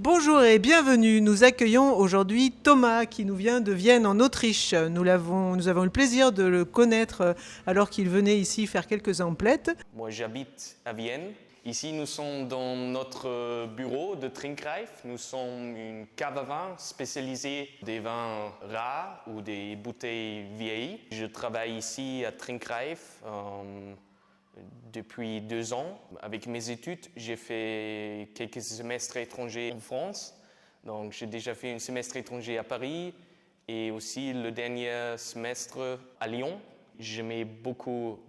Bonjour et bienvenue. Nous accueillons aujourd'hui Thomas qui nous vient de Vienne en Autriche. Nous avons eu le plaisir de le connaître alors qu'il venait ici faire quelques emplettes. Moi, j'habite à Vienne. Ici, nous sommes dans notre bureau de Trinkreif. Nous sommes une cave à vin spécialisée des vins rares ou des bouteilles vieilles. Je travaille ici à Trinkreif depuis 2 ans. Avec mes études, j'ai fait quelques semestres étrangers en France. Donc, j'ai déjà fait un semestre étranger à Paris et aussi le dernier semestre à Lyon. J'aimais beaucoup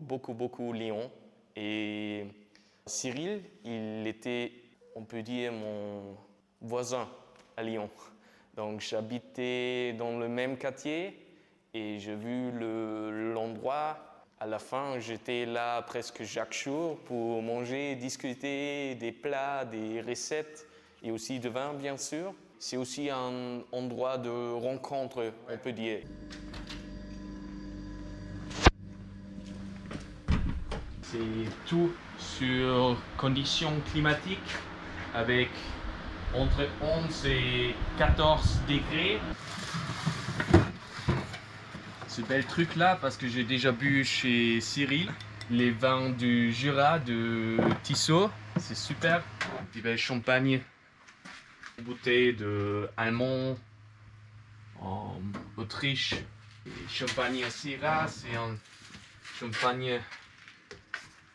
Lyon. Et Cyril, il était, on peut dire, mon voisin à Lyon. Donc, j'habitais dans le même quartier et j'ai vu l'endroit. À la fin, j'étais là presque chaque jour pour manger, discuter des plats, des recettes et aussi de vin, bien sûr. C'est aussi un endroit de rencontre, on peut dire. C'est tout sur conditions climatiques avec entre 11 et 14 degrés. Ce bel truc là, parce que j'ai déjà bu chez Cyril, les vins du Jura de Tissot, c'est super. Des belles champagnes, bouteilles de allemand en Autriche. Et champagne à Syrah, c'est un champagne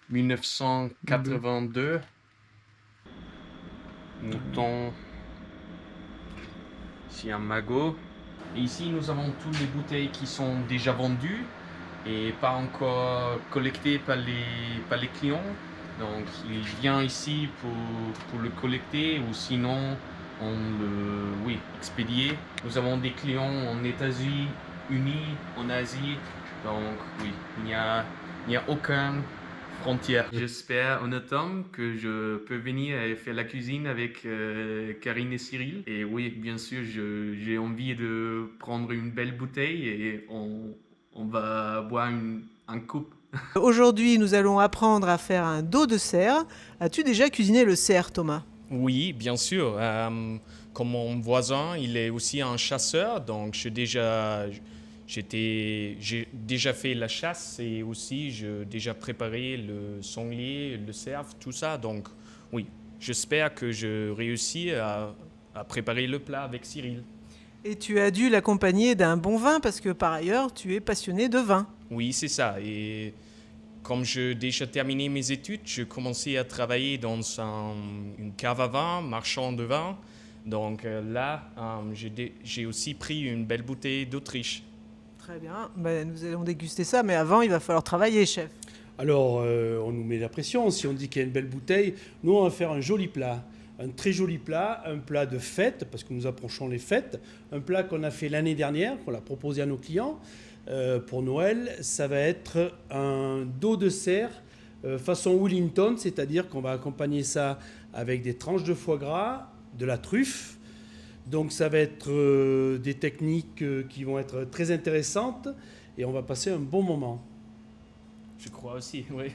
1982. Mouton, ici un magot. Et ici, nous avons toutes les bouteilles qui sont déjà vendues et pas encore collectées par les clients. Donc, il vient ici pour le collecter ou sinon on le expédier. Nous avons des clients en États-Unis, en Asie. Donc, oui, il n'y a aucune frontière. J'espère en automne que je peux venir et faire la cuisine avec Karine et Cyril. Et oui, bien sûr, j'ai envie de prendre une belle bouteille et on va boire un coupe. Aujourd'hui, nous allons apprendre à faire un dos de cerf. As-tu déjà cuisiné le cerf, Thomas ? Oui, bien sûr. Comme mon voisin, il est aussi un chasseur, donc j'ai déjà fait la chasse et aussi j'ai déjà préparé le sanglier, le cerf, tout ça. Donc oui, j'espère que je réussis à préparer le plat avec Cyril. Et tu as dû l'accompagner d'un bon vin parce que par ailleurs, tu es passionné de vin. Oui, c'est ça. Et comme j'ai déjà terminé mes études, j'ai commencé à travailler dans une cave à vin, marchand de vin. Donc là, j'ai aussi pris une belle bouteille d'Autriche. Très bien, nous allons déguster ça, mais avant, il va falloir travailler, chef. Alors, on nous met la pression. Si on dit qu'il y a une belle bouteille, nous, on va faire un joli plat. Un très joli plat, un plat de fête, parce que nous approchons les fêtes. Un plat qu'on a fait l'année dernière, qu'on a proposé à nos clients pour Noël. Ça va être un dos de cerf façon Wellington, c'est-à-dire qu'on va accompagner ça avec des tranches de foie gras, de la truffe. Donc ça va être des techniques qui vont être très intéressantes et on va passer un bon moment. Je crois aussi, oui.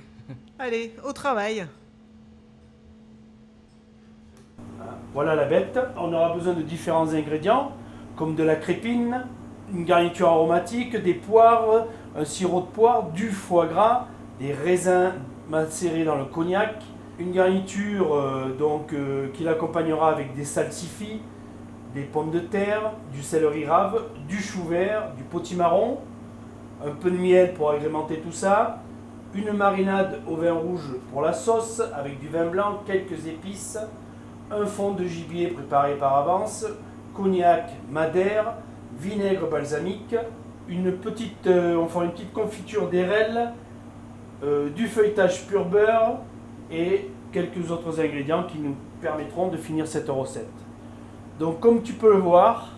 Allez, au travail. Voilà la bête. On aura besoin de différents ingrédients, comme de la crépine, une garniture aromatique, des poires, un sirop de poire, du foie gras, des raisins macérés dans le cognac, une garniture qui l'accompagnera avec des salsifis, des pommes de terre, du céleri rave, du chou vert, du potimarron, un peu de miel pour agrémenter tout ça, une marinade au vin rouge pour la sauce avec du vin blanc, quelques épices, un fond de gibier préparé par avance, cognac, madère, vinaigre balsamique, on fera une petite confiture d'érel, du feuilletage pur beurre et quelques autres ingrédients qui nous permettront de finir cette recette. Donc comme tu peux le voir,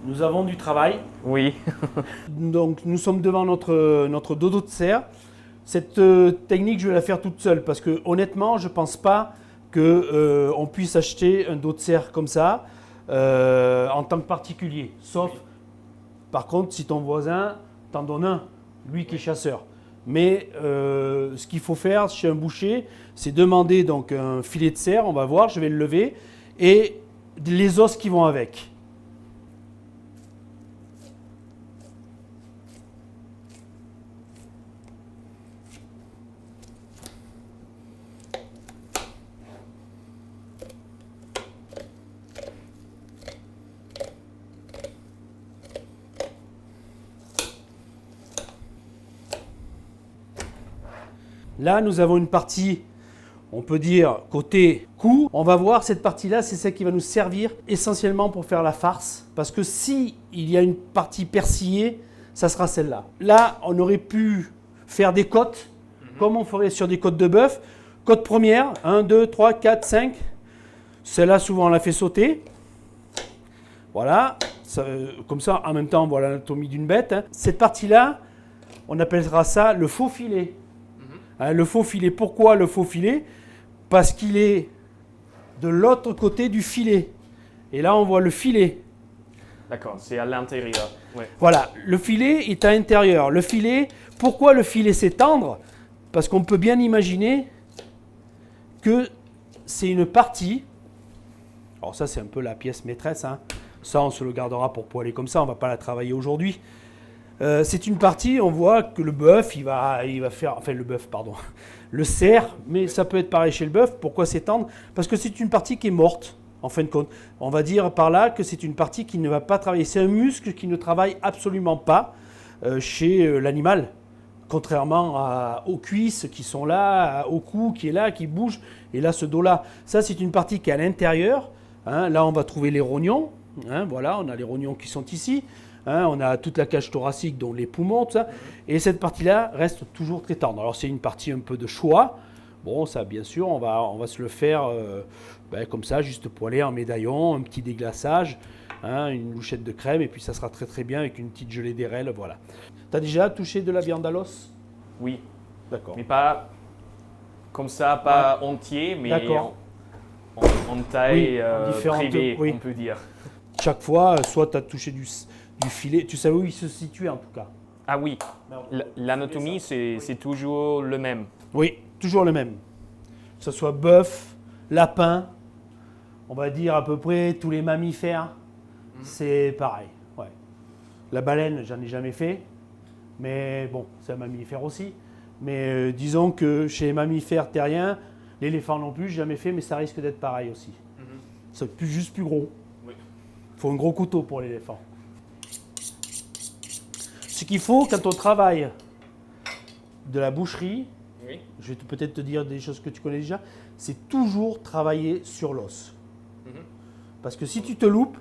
nous avons du travail. Oui. Donc nous sommes devant notre dodo de cerf. Cette technique, je vais la faire toute seule parce que honnêtement, je ne pense pas qu'on puisse acheter un dos de cerf comme ça en tant que particulier. Sauf, par contre, si ton voisin t'en donne un, lui qui est chasseur. Mais ce qu'il faut faire chez un boucher, c'est demander donc un filet de cerf, on va voir, je vais le lever, et les os qui vont avec. Là, nous avons une partie, on peut dire, côté cou. On va voir cette partie-là, c'est celle qui va nous servir essentiellement pour faire la farce. Parce que si il y a une partie persillée, ça sera celle-là. Là, on aurait pu faire des côtes, comme on ferait sur des côtes de bœuf. Côte première, 1, 2, 3, 4, 5. Celle-là, souvent, on la fait sauter. Voilà, comme ça, en même temps, on voit l'anatomie d'une bête. Hein. Cette partie-là, on appellera ça le faux filet. Le faux filet, pourquoi le faux filet? Parce qu'il est de l'autre côté du filet. Et là, on voit le filet. D'accord, c'est à l'intérieur. Ouais. Voilà, le filet est à l'intérieur. Le filet, pourquoi le filet c'est tendre? Parce qu'on peut bien imaginer que c'est une partie. Alors ça, c'est un peu la pièce maîtresse. Hein. Ça, on se le gardera pour poêler comme ça. On ne va pas la travailler aujourd'hui. C'est une partie, on voit que le bœuf, il va faire, enfin le bœuf, pardon, le cerf, mais ça peut être pareil chez le bœuf. Pourquoi c'est tendre? Parce que c'est une partie qui est morte, en fin de compte. On va dire par là que c'est une partie qui ne va pas travailler. C'est un muscle qui ne travaille absolument pas chez l'animal, contrairement aux cuisses qui sont là, au cou qui est là, qui bouge, et là ce dos-là. Ça, c'est une partie qui est à l'intérieur. Hein. Là, on va trouver les rognons. Hein, voilà, on a les rognons qui sont ici. Hein, on a toute la cage thoracique, dont les poumons, tout ça. Et cette partie-là reste toujours très tendre. Alors, c'est une partie un peu de choix. Bon, ça, bien sûr, on va se le faire comme ça, juste poêler en médaillon, un petit déglaçage, hein, une louchette de crème, et puis ça sera très très bien avec une petite gelée d'érel, voilà. Tu as déjà touché de la viande à l'os? Oui. D'accord. Mais pas comme ça, pas entier, mais en taille privée, on peut dire. Chaque fois, soit tu as touché du filet, tu savais où il se situait en tout cas. Ah oui, l'anatomie c'est toujours le même. Oui, toujours le même. Que ce soit bœuf, lapin, on va dire à peu près tous les mammifères, c'est pareil. Ouais. La baleine, j'en ai jamais fait, mais bon, c'est un mammifère aussi. Mais disons que chez les mammifères terriens, l'éléphant non plus, j'ai jamais fait, mais ça risque d'être pareil aussi. C'est juste plus gros. Il faut un gros couteau pour l'éléphant. Ce qu'il faut quand on travaille de la boucherie, je vais peut-être te dire des choses que tu connais déjà, c'est toujours travailler sur l'os. Parce que si tu te loupes,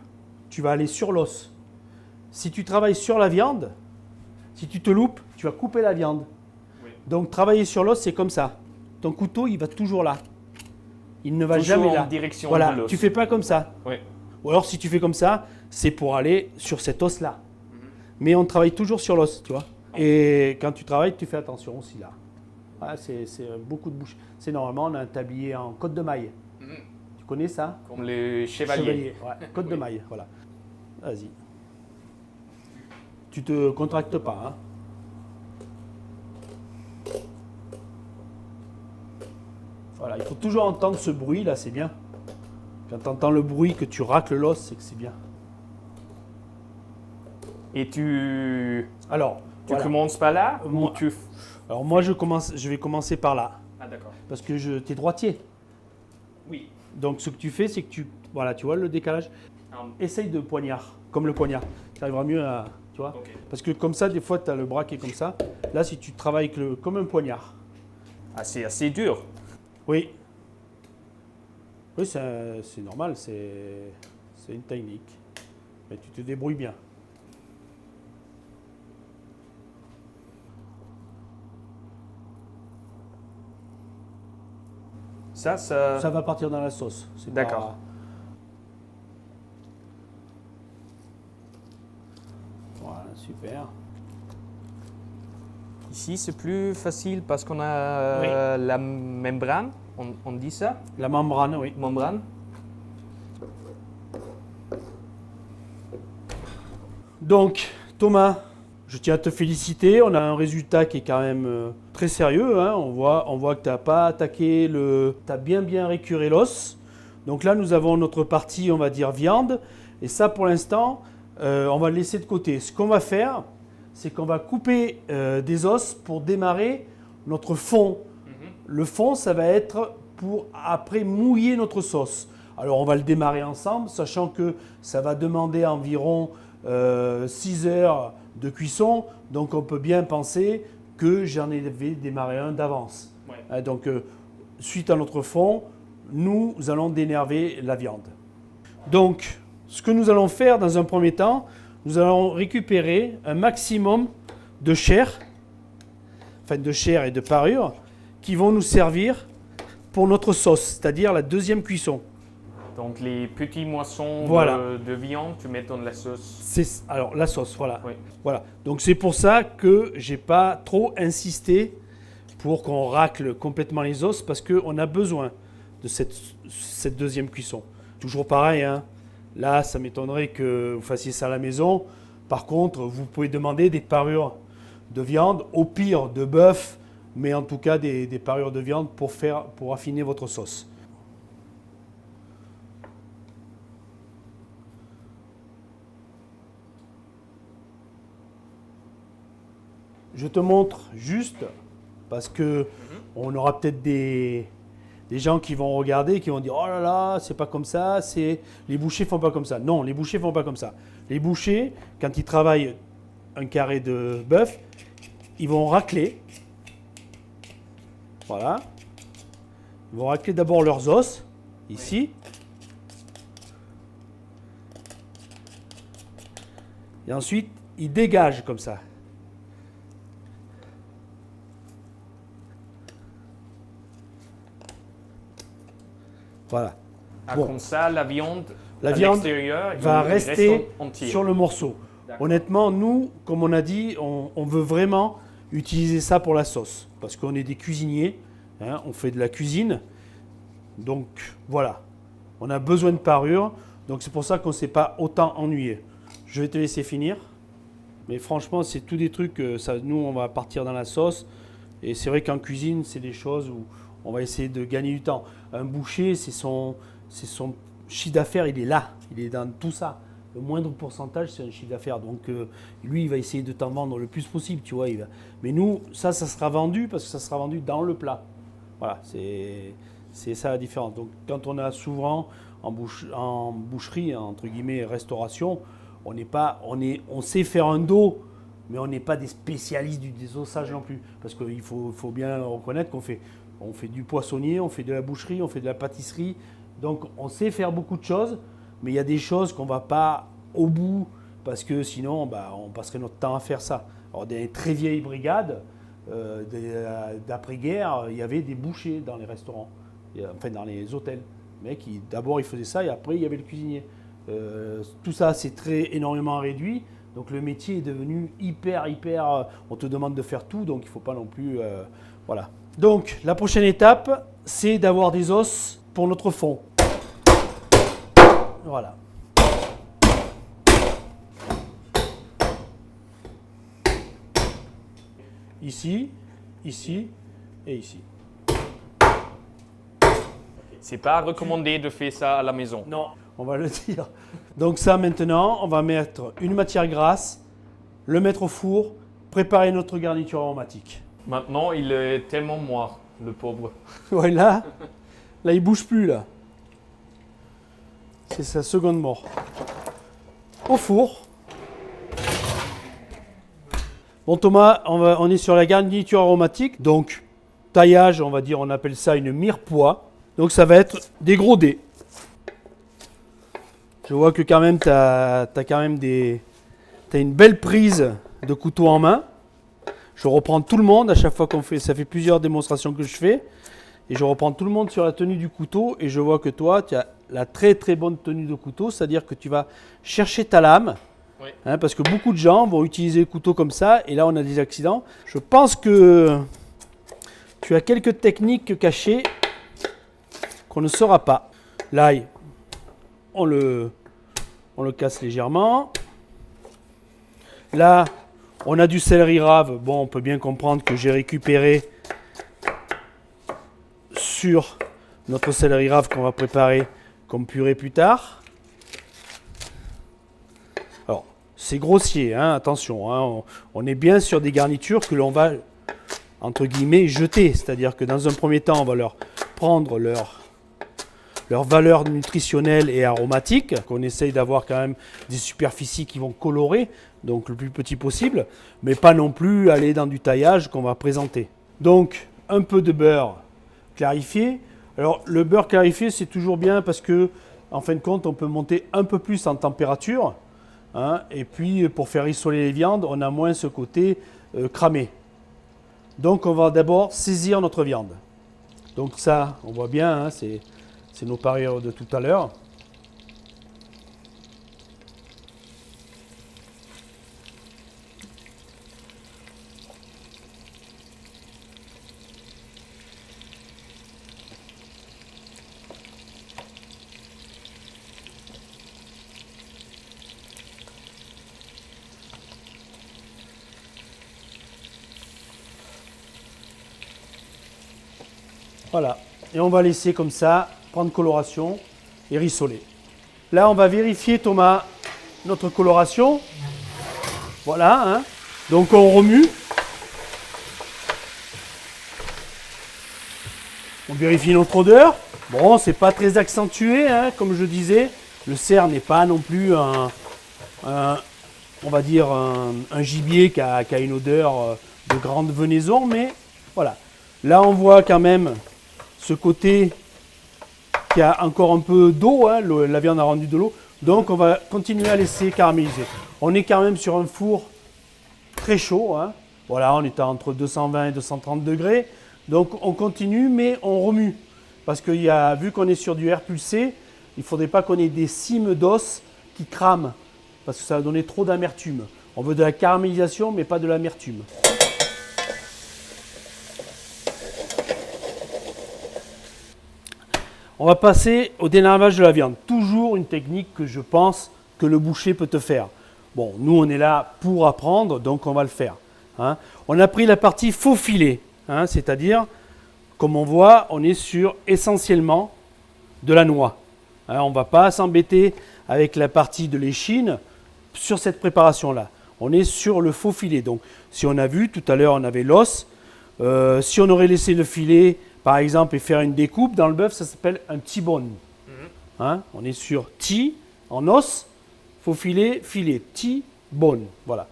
tu vas aller sur l'os. Si tu travailles sur la viande, si tu te loupes, tu vas couper la viande. Donc travailler sur l'os, c'est comme ça. Ton couteau, il va toujours là. Il ne va jamais là. En direction voilà, de l'os. tu fais pas comme ça. Oui. Ou alors si tu fais comme ça, c'est pour aller sur cet os-là. Mais on travaille toujours sur l'os, tu vois. Et quand tu travailles, tu fais attention aussi là. Voilà, c'est beaucoup de bouche. C'est normalement, on a un tablier en côte de maille. Tu connais ça? Comme les chevaliers. Ouais, côte de maille, voilà. Vas-y. Tu te contractes pas, hein. Voilà, il faut toujours entendre ce bruit là, c'est bien. Quand tu entends le bruit que tu racles l'os, c'est que c'est bien. Et tu voilà. commences par là ou tu... Alors moi, je vais commencer par là. Ah d'accord. Parce que tu es droitier. Oui. Donc ce que tu fais, c'est que tu vois le décalage. Essaye de poignard, comme le poignard. Tu arriveras mieux à, tu vois. Okay. Parce que comme ça, des fois, tu as le bras qui est comme ça. Là, si tu travailles comme un poignard. Ah, c'est assez dur. Oui. Oui, c'est normal, c'est une technique. Mais tu te débrouilles bien. Ça va partir dans la sauce. D'accord. Voilà, super. Ici, c'est plus facile parce qu'on a la membrane. On dit ça? La membrane, oui. Membrane. Donc, Thomas, je tiens à te féliciter. On a un résultat qui est quand même très sérieux. Hein. On voit que tu n'as pas attaqué tu as bien récuré l'os. Donc là, nous avons notre partie, on va dire, viande. Et ça, pour l'instant, on va le laisser de côté. Ce qu'on va faire, c'est qu'on va couper des os pour démarrer notre fond. Le fond, ça va être pour après mouiller notre sauce. Alors, on va le démarrer ensemble, sachant que ça va demander environ 6 heures de cuisson. Donc, on peut bien penser que j'en ai démarré un d'avance. Ouais. Donc, suite à notre fond, nous allons dénerver la viande. Donc, ce que nous allons faire dans un premier temps, nous allons récupérer un maximum de chair, enfin de chair et de parure, qui vont nous servir pour notre sauce, c'est-à-dire la deuxième cuisson. Donc les petits moissons de viande, tu mets dans la sauce. Alors la sauce, voilà. Oui. Voilà. Donc c'est pour ça que j'ai pas trop insisté pour qu'on racle complètement les os, parce qu'on a besoin de cette deuxième cuisson. Toujours pareil, hein. Là, ça m'étonnerait que vous fassiez ça à la maison. Par contre, vous pouvez demander des parures de viande, au pire de bœuf, mais en tout cas des parures de viande pour affiner votre sauce. Je te montre juste parce que on aura peut-être des gens qui vont regarder, qui vont dire « Oh là là, c'est pas comme ça, les bouchers font pas comme ça ». Non, les bouchers font pas comme ça. Les bouchers, quand ils travaillent un carré de bœuf, ils vont racler. Voilà. Ils vont racler d'abord leurs os, ici. Et ensuite, ils dégagent comme ça. Voilà. Bon. Comme ça, la viande va rester sur le morceau. Honnêtement, nous, comme on a dit, on veut vraiment utiliser ça pour la sauce. Parce qu'on est des cuisiniers, hein, on fait de la cuisine. Donc voilà, on a besoin de parure. Donc c'est pour ça qu'on ne s'est pas autant ennuyé. Je vais te laisser finir. Mais franchement, c'est tous des trucs, nous, on va partir dans la sauce. Et c'est vrai qu'en cuisine, c'est des choses où on va essayer de gagner du temps. Un boucher, c'est son chiffre d'affaires, il est là. Il est dans tout ça. Le moindre pourcentage, c'est un chiffre d'affaires. Donc, lui, il va essayer de t'en vendre le plus possible, tu vois. Mais nous, ça sera vendu parce que ça sera vendu dans le plat. Voilà, c'est ça la différence. Donc, quand on a souvent en boucherie, entre guillemets, restauration, on sait faire un dos, mais on n'est pas des spécialistes du désossage non plus. Parce qu'il faut bien reconnaître qu'on fait du poissonnier, on fait de la boucherie, on fait de la pâtisserie. Donc, on sait faire beaucoup de choses, mais il y a des choses qu'on ne va pas au bout parce que sinon, on passerait notre temps à faire ça. Alors, des très vieilles brigades, d'après-guerre, il y avait des bouchers dans les restaurants, enfin dans les hôtels. Mais d'abord, ils faisaient ça et après, il y avait le cuisinier. Tout ça, c'est énormément réduit. Donc, le métier est devenu hyper, on te demande de faire tout, donc il ne faut pas non plus... voilà. Donc, la prochaine étape, c'est d'avoir des os pour notre fond. Voilà. Ici, ici et ici. C'est pas recommandé de faire ça à la maison. Non, on va le dire. Donc ça, maintenant, on va mettre une matière grasse, le mettre au four, préparer notre garniture aromatique. Maintenant, il est tellement mort, le pauvre. Ouais, là, il bouge plus, là. C'est sa seconde mort. Au four. Bon, Thomas, on est sur la garniture aromatique. Donc, taillage, on va dire, on appelle ça une mirepoix. Donc, ça va être des gros dés. Je vois que quand même, tu as une belle prise de couteau en main. Je reprends tout le monde à chaque fois qu'on fait, ça fait plusieurs démonstrations que je fais. Et je reprends tout le monde sur la tenue du couteau et je vois que toi, tu as la très très bonne tenue de couteau, c'est-à-dire que tu vas chercher ta lame, oui. Hein, parce que beaucoup de gens vont utiliser le couteau comme ça et là on a des accidents. Je pense que tu as quelques techniques cachées qu'on ne saura pas. L'ail, on le casse légèrement. Là, on a du céleri rave. Bon, on peut bien comprendre que j'ai récupéré sur notre céleri rave qu'on va préparer comme purée plus tard. Alors, c'est grossier, hein, attention, hein, on est bien sur des garnitures que l'on va, entre guillemets, jeter. C'est-à-dire que dans un premier temps, on va leur prendre leur valeur nutritionnelle et aromatique, qu'on essaye d'avoir quand même des superficies qui vont colorer, donc le plus petit possible, mais pas non plus aller dans du taillage qu'on va présenter. Donc, un peu de beurre clarifié. Alors, le beurre clarifié, c'est toujours bien parce que, en fin de compte, on peut monter un peu plus en température. Hein, et puis, pour faire rissoler les viandes, on a moins ce côté cramé. Donc, on va d'abord saisir notre viande. Donc ça, on voit bien, hein, c'est nos parures de tout à l'heure. Voilà, et on va laisser comme ça prendre coloration et rissoler. Là, on va vérifier, Thomas, notre coloration. Voilà, hein. Donc on remue. On vérifie notre odeur. Bon, c'est pas très accentué, hein, comme je disais. Le cerf n'est pas non plus on va dire un gibier qui a une odeur de grande venaison, mais voilà. Là, on voit quand même ce côté qui a encore un peu d'eau, hein, la viande a rendu de l'eau, donc on va continuer à laisser caraméliser. On est quand même sur un four très chaud, hein. Voilà, on est entre 220 et 230 degrés, donc on continue mais on remue, parce que vu qu'on est sur du air pulsé, il ne faudrait pas qu'on ait des cimes d'os qui crament, parce que ça va donner trop d'amertume. On veut de la caramélisation mais pas de l'amertume. On va passer au dénarvage de la viande. Toujours une technique que je pense que le boucher peut te faire. Bon, nous on est là pour apprendre, donc on va le faire. Hein. On a pris la partie faux filet, hein, c'est-à-dire, comme on voit, on est sur essentiellement de la noix. Hein, on ne va pas s'embêter avec la partie de l'échine sur cette préparation-là. On est sur le faux filet. Donc, si on a vu, tout à l'heure on avait l'os. Si on aurait laissé le filet, par exemple, et faire une découpe, dans le bœuf, ça s'appelle un T-bone. Hein, on est sur T, en os, faux filet, filet, T-bone. Voilà.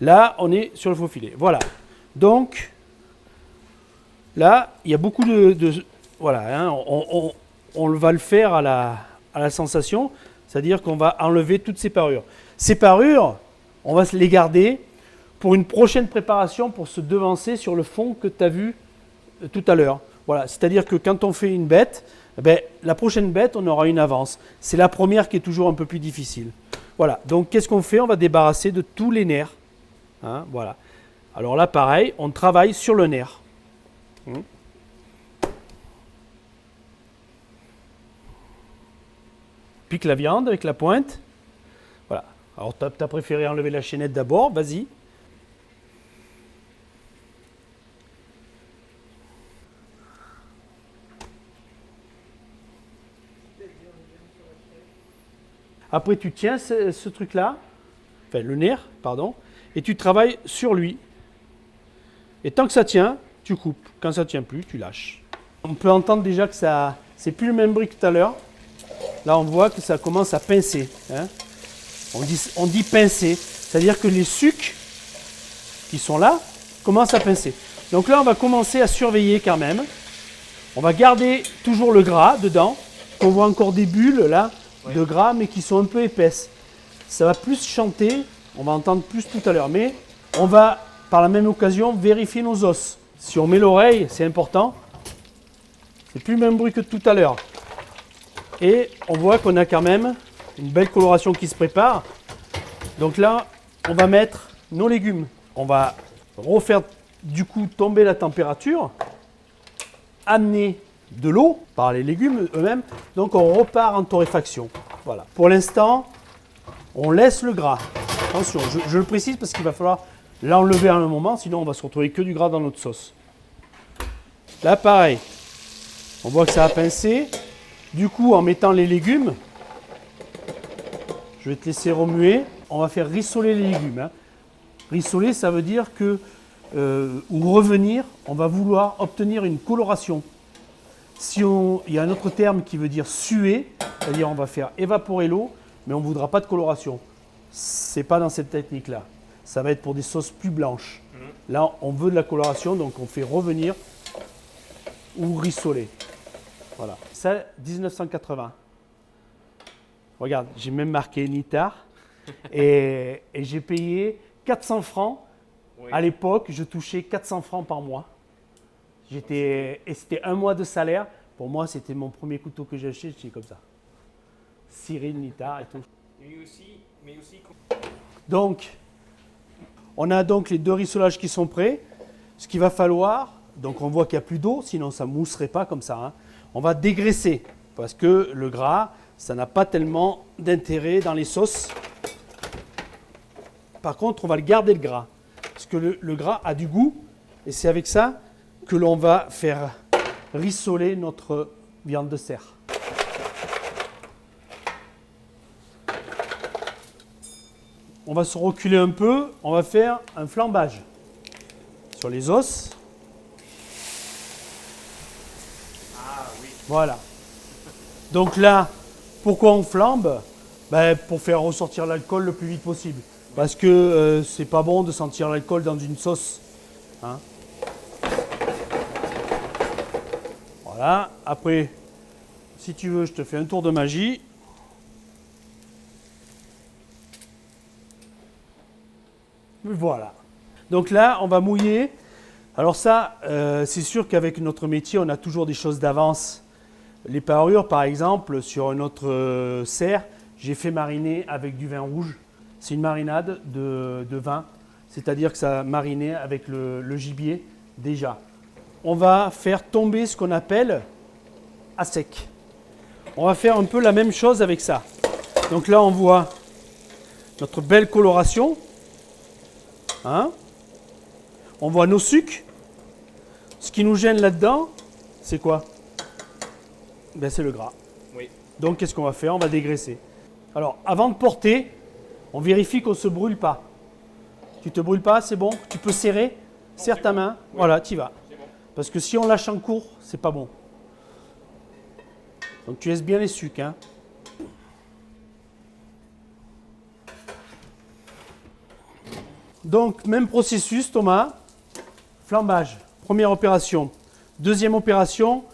Là, on est sur le faux filet. Voilà. Donc, là, il y a beaucoup voilà, hein, on va le faire à la sensation, c'est-à-dire qu'on va enlever toutes ces parures. Ces parures, on va les garder pour une prochaine préparation, pour se devancer sur le fond que tu as vu tout à l'heure. Voilà, c'est-à-dire que quand on fait une bête, la prochaine bête, on aura une avance. C'est la première qui est toujours un peu plus difficile. Voilà, donc qu'est-ce qu'on fait? On va débarrasser de tous les nerfs. Hein, voilà. Alors là, pareil, on travaille sur le nerf. Pique la viande avec la pointe. Voilà. Alors, tu as préféré enlever la chaînette d'abord, vas-y. Après, tu tiens ce truc-là, enfin le nerf, pardon, et tu travailles sur lui. Et tant que ça tient, tu coupes. Quand ça ne tient plus, tu lâches. On peut entendre déjà que c'est plus le même bruit que tout à l'heure. Là, on voit que ça commence à pincer. Hein. On dit pincer, c'est-à-dire que les sucs qui sont là commencent à pincer. Donc là, on va commencer à surveiller quand même. On va garder toujours le gras dedans. On voit encore des bulles là. De gras, mais qui sont un peu épaisses. Ça va plus chanter, on va entendre plus tout à l'heure, mais on va, par la même occasion, vérifier nos os. Si on met l'oreille, c'est important, c'est plus le même bruit que tout à l'heure. Et on voit qu'on a quand même une belle coloration qui se prépare. Donc là, on va mettre nos légumes. On va refaire du coup tomber la température, amener de l'eau par les légumes eux-mêmes, donc on repart en torréfaction. Voilà. Pour l'instant, on laisse le gras. Attention, je le précise parce qu'il va falloir l'enlever à un moment, sinon on va se retrouver que du gras dans notre sauce. Là, pareil, on voit que ça a pincé. Du coup, en mettant les légumes, je vais te laisser remuer. On va faire rissoler les légumes. Hein. Rissoler, ça veut dire que, ou revenir, on va vouloir obtenir une coloration. Il y a un autre terme qui veut dire suer, c'est-à-dire on va faire évaporer l'eau, mais on ne voudra pas de coloration. Ce n'est pas dans cette technique-là. Ça va être pour des sauces plus blanches. Là, on veut de la coloration, donc on fait revenir ou rissoler. Voilà. Ça, 1980. Regarde, j'ai même marqué Nitar. Et j'ai payé 400 francs. Oui. À l'époque, je touchais 400 francs par mois. Et c'était un mois de salaire. Pour moi, c'était mon premier couteau que j'ai acheté. J'étais comme ça. Cyril, Nitar et tout. Mais aussi... Donc, on a donc les 2 rissolages qui sont prêts. Ce qu'il va falloir, donc on voit qu'il n'y a plus d'eau, sinon ça ne mousserait pas comme ça. Hein. On va dégraisser parce que le gras, ça n'a pas tellement d'intérêt dans les sauces. Par contre, on va le garder le gras parce que le gras a du goût et c'est avec ça que l'on va faire rissoler notre viande de cerf. On va se reculer un peu, on va faire un flambage sur les os. Ah oui. Voilà. Donc là, pourquoi on flambe? Pour faire ressortir l'alcool le plus vite possible. Parce que c'est pas bon de sentir l'alcool dans une sauce. Hein. Voilà. Après, si tu veux, je te fais un tour de magie. Voilà. Donc là, on va mouiller. Alors ça, c'est sûr qu'avec notre métier, on a toujours des choses d'avance. Les parures, par exemple, sur notre cerf, j'ai fait mariner avec du vin rouge. C'est une marinade de vin, c'est-à-dire que ça a mariné avec le gibier déjà. On va faire tomber ce qu'on appelle à sec. On va faire un peu la même chose avec ça. Donc là, on voit notre belle coloration. Hein? On voit nos sucs. Ce qui nous gêne là-dedans, c'est quoi? C'est le gras. Oui. Donc, qu'est-ce qu'on va faire? On va dégraisser. Alors, avant de porter, on vérifie qu'on ne se brûle pas. Tu ne te brûles pas, c'est bon? Tu peux serrer? Serre ta main. Oui. Voilà, tu y vas. Bon. Parce que si on lâche en cours, c'est pas bon. Donc, tu laisses bien les sucs. Hein? Donc, même processus, Thomas. Flambage, première opération. Deuxième opération,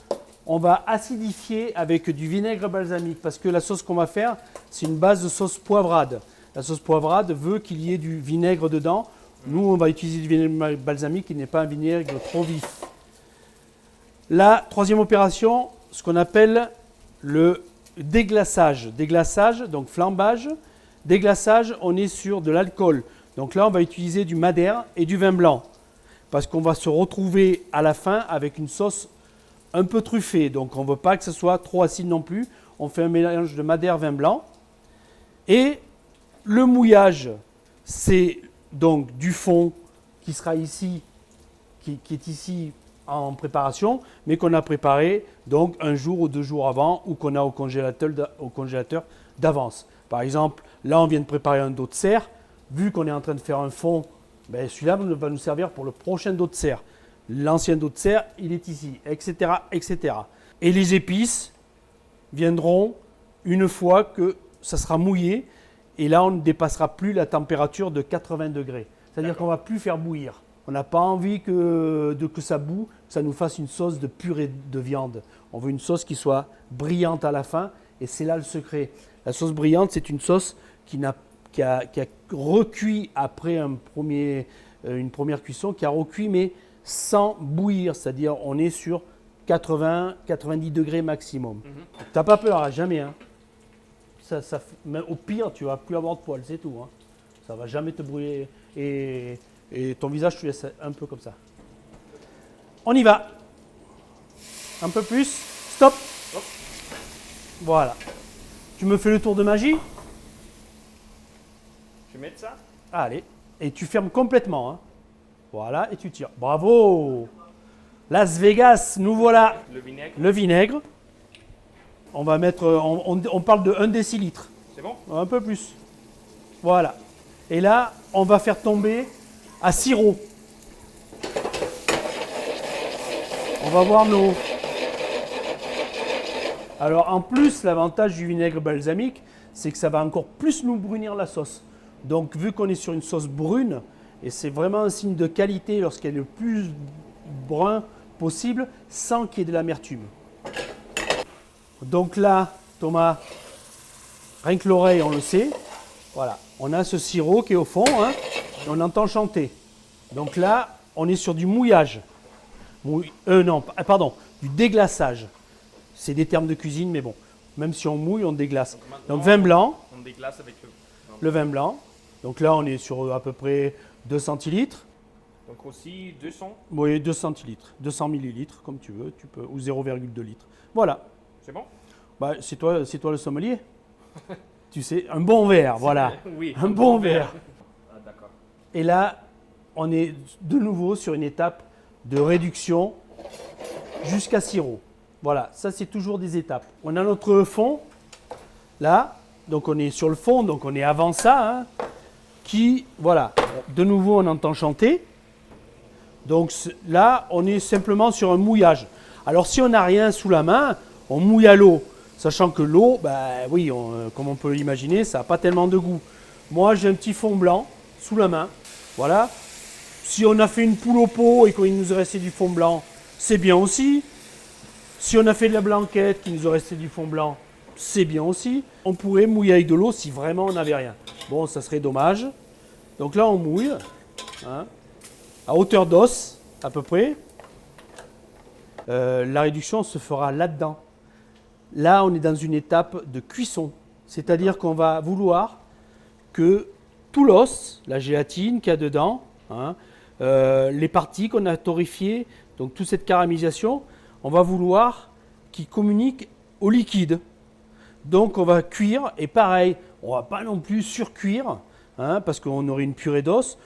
on va acidifier avec du vinaigre balsamique parce que la sauce qu'on va faire, c'est une base de sauce poivrade. La sauce poivrade veut qu'il y ait du vinaigre dedans. Nous, on va utiliser du vinaigre balsamique qui n'est pas un vinaigre trop vif. La troisième opération, ce qu'on appelle le déglaçage. Déglaçage, donc flambage. Déglaçage, on est sur de l'alcool. Donc là, on va utiliser du madère et du vin blanc parce qu'on va se retrouver à la fin avec une sauce un peu truffée. Donc, on ne veut pas que ce soit trop acide non plus. On fait un mélange de madère, vin blanc. Et le mouillage, c'est donc du fond qui sera ici, qui est ici en préparation, mais qu'on a préparé donc un jour ou 2 jours avant ou qu'on a au congélateur d'avance. Par exemple, là, on vient de préparer un dos de cerf. Vu qu'on est en train de faire un fond, celui-là va nous servir pour le prochain dos de cerf. L'ancien dos de cerf, il est ici, etc., etc. Et les épices viendront une fois que ça sera mouillé. Et là, on ne dépassera plus la température de 80 degrés. C'est-à-dire qu'on ne va plus faire bouillir. On n'a pas envie que ça boue, que ça nous fasse une sauce de purée de viande. On veut une sauce qui soit brillante à la fin. Et c'est là le secret. La sauce brillante, c'est une sauce qui a recuit après une première cuisson, qui a recuit mais sans bouillir, c'est-à-dire on est sur 80-90 degrés maximum. T'as pas peur, jamais. Hein. Mais au pire, tu vas plus avoir de poils, c'est tout. Hein. Ça va jamais te brûler et ton visage, tu laisses un peu comme ça. On y va. Un peu plus. Stop. Voilà. Tu me fais le tour de magie? Je vais mettre ça? Allez, et tu fermes complètement. Hein. Voilà, et tu tires. Bravo! Las Vegas, nous voilà. Le vinaigre. Le vinaigre. On va mettre, on parle de 1 décilitre. C'est bon? Un peu plus. Voilà. Et là, on va faire tomber à sirop. On va voir nos... Alors en plus, l'avantage du vinaigre balsamique, c'est que ça va encore plus nous brunir la sauce. Donc vu qu'on est sur une sauce brune, et c'est vraiment un signe de qualité lorsqu'elle est le plus brun possible, sans qu'il y ait de l'amertume. Donc là, Thomas, rien que l'oreille, on le sait. Voilà, on a ce sirop qui est au fond, hein, on entend chanter. Donc là, on est sur du mouillage. Du déglaçage. C'est des termes de cuisine, mais bon, même si on mouille, on déglace. Donc vin blanc. On déglace avec le vin blanc. Donc là, on est sur à peu près 2 centilitres. Donc aussi 200. Oui, 2 centilitres, 200 millilitres, comme tu veux, ou 0,2 litres. Voilà. C'est bon? Bah, c'est toi le sommelier. Tu sais, un bon verre, voilà. Oui. Un bon verre. Ah, d'accord. Et là, on est de nouveau sur une étape de réduction jusqu'à sirop. Voilà, ça c'est toujours des étapes. On a notre fond, là, donc on est sur le fond, donc on est avant ça, hein, qui, voilà, de nouveau on entend chanter. Donc là, on est simplement sur un mouillage. Alors si on n'a rien sous la main, on mouille à l'eau, sachant que l'eau, ben oui, comme on peut l'imaginer, ça n'a pas tellement de goût. Moi, j'ai un petit fond blanc sous la main, voilà. Si on a fait une poule au pot et qu'il nous est resté du fond blanc, c'est bien aussi. Si on a fait de la blanquette, qu'il nous est resté du fond blanc, c'est bien aussi. On pourrait mouiller avec de l'eau si vraiment on n'avait rien. Bon, ça serait dommage. Donc là, on mouille, hein, à hauteur d'os, à peu près. La réduction se fera là-dedans. Là, on est dans une étape de cuisson. C'est-à-dire qu'on va vouloir que tout l'os, la gélatine qu'il y a dedans, hein, les parties qu'on a torréfiées, donc toute cette caramélisation, on va vouloir qu'il communique au liquide. Donc on va cuire, et pareil, on ne va pas non plus surcuire, hein, parce qu'on aurait une purée d'os.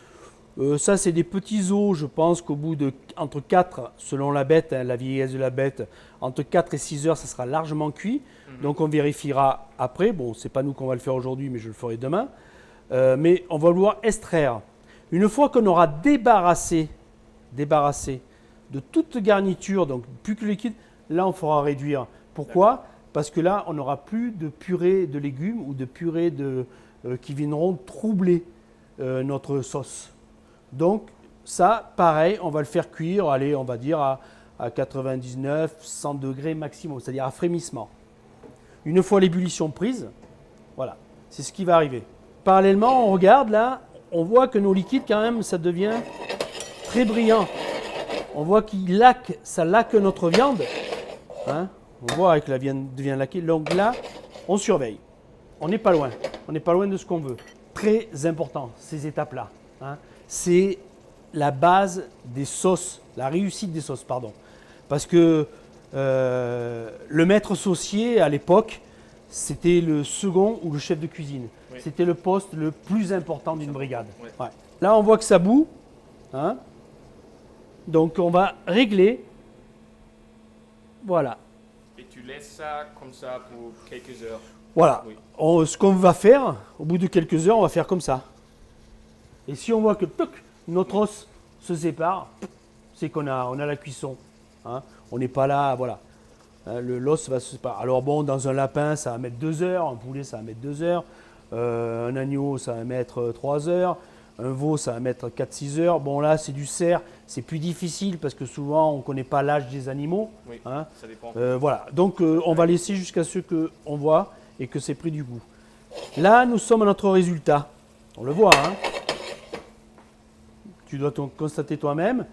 Ça, c'est des petits os, je pense qu'au bout de entre 4, selon la bête, hein, la vieillesse de la bête, entre 4 et 6 heures, ça sera largement cuit. Donc on vérifiera après. Bon, ce n'est pas nous qu'on va le faire aujourd'hui, mais je le ferai demain. Mais on va vouloir extraire. Une fois qu'on aura débarrassé de toute garniture, donc plus que le liquide, là on fera réduire. Pourquoi? Parce que là, on n'aura plus de purée de légumes ou de purée qui viendront troubler notre sauce. Donc ça, pareil, on va le faire cuire, allez, on va dire à 99, 100 degrés maximum, c'est-à-dire à frémissement. Une fois l'ébullition prise, voilà, c'est ce qui va arriver. Parallèlement, on regarde là, on voit que nos liquides quand même, ça devient très brillant. On voit ça laque notre viande. Hein, on voit que la viande devient laquée. Donc là, on surveille. On n'est pas loin. On n'est pas loin de ce qu'on veut. Très important, ces étapes-là. Hein. C'est la base des sauces, la réussite des sauces, pardon. Parce que le maître saucier, à l'époque, c'était le second ou le chef de cuisine. Oui. C'était le poste le plus important d'une brigade. Oui. Ouais. Là, on voit que ça bout. Hein. Donc, on va régler. Voilà. Et tu laisses ça comme ça pour quelques heures. Voilà. Oui. Ce qu'on va faire, au bout de quelques heures, on va faire comme ça. Et si on voit que notre os se sépare, c'est qu'on a la cuisson. Hein. On n'est pas là, voilà. Hein, l'os va se séparer. Alors bon, dans un lapin, ça va mettre 2 heures. Un poulet, ça va mettre 2 heures. Un agneau, ça va mettre 3 heures. Un veau, ça va mettre 4-6 heures. Bon, là, c'est du cerf. C'est plus difficile parce que souvent, on ne connaît pas l'âge des animaux. Oui, hein. Ça dépend. Voilà. Donc, on va laisser jusqu'à ce qu'on voit et que c'est pris du goût. Là, nous sommes à notre résultat. On le voit, hein. Tu dois constater toi-même.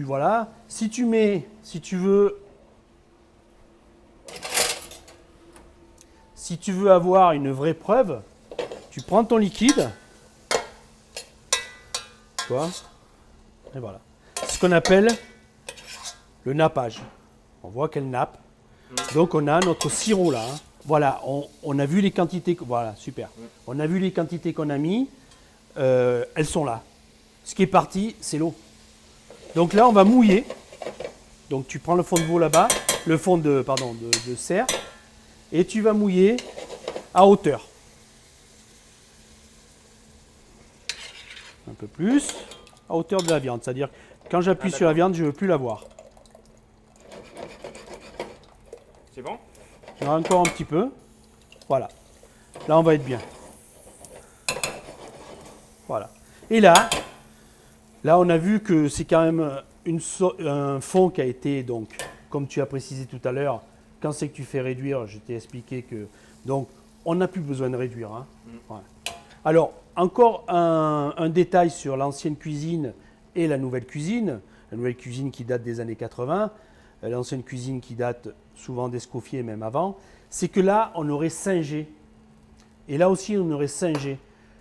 Voilà. Si tu veux avoir une vraie preuve, tu prends ton liquide. Toi. Et voilà. C'est ce qu'on appelle le nappage. On voit qu'elle nappe. Donc on a notre sirop là. Hein. Voilà, on a vu les quantités. Voilà, super. On a vu les quantités qu'on a mis. Elles sont là. Ce qui est parti, c'est l'eau. Donc là, on va mouiller. Donc tu prends le fond de veau là-bas. le fond de serre, et tu vas mouiller à hauteur. Un peu plus, à hauteur de la viande. C'est-à-dire, quand j'appuie sur la viande, je ne veux plus la voir. C'est bon? Encore un petit peu. Voilà. Là, on va être bien. Voilà. Et là, on a vu que c'est quand même un fond qui a été, donc, comme tu as précisé tout à l'heure, quand c'est que tu fais réduire, je t'ai expliqué que, donc, on n'a plus besoin de réduire. Hein. Ouais. Alors, encore un détail sur l'ancienne cuisine et la nouvelle cuisine. La nouvelle cuisine qui date des années 80, l'ancienne cuisine qui date souvent d'Escoffier, même avant, c'est que là, on aurait singé. Et là aussi, on aurait singé.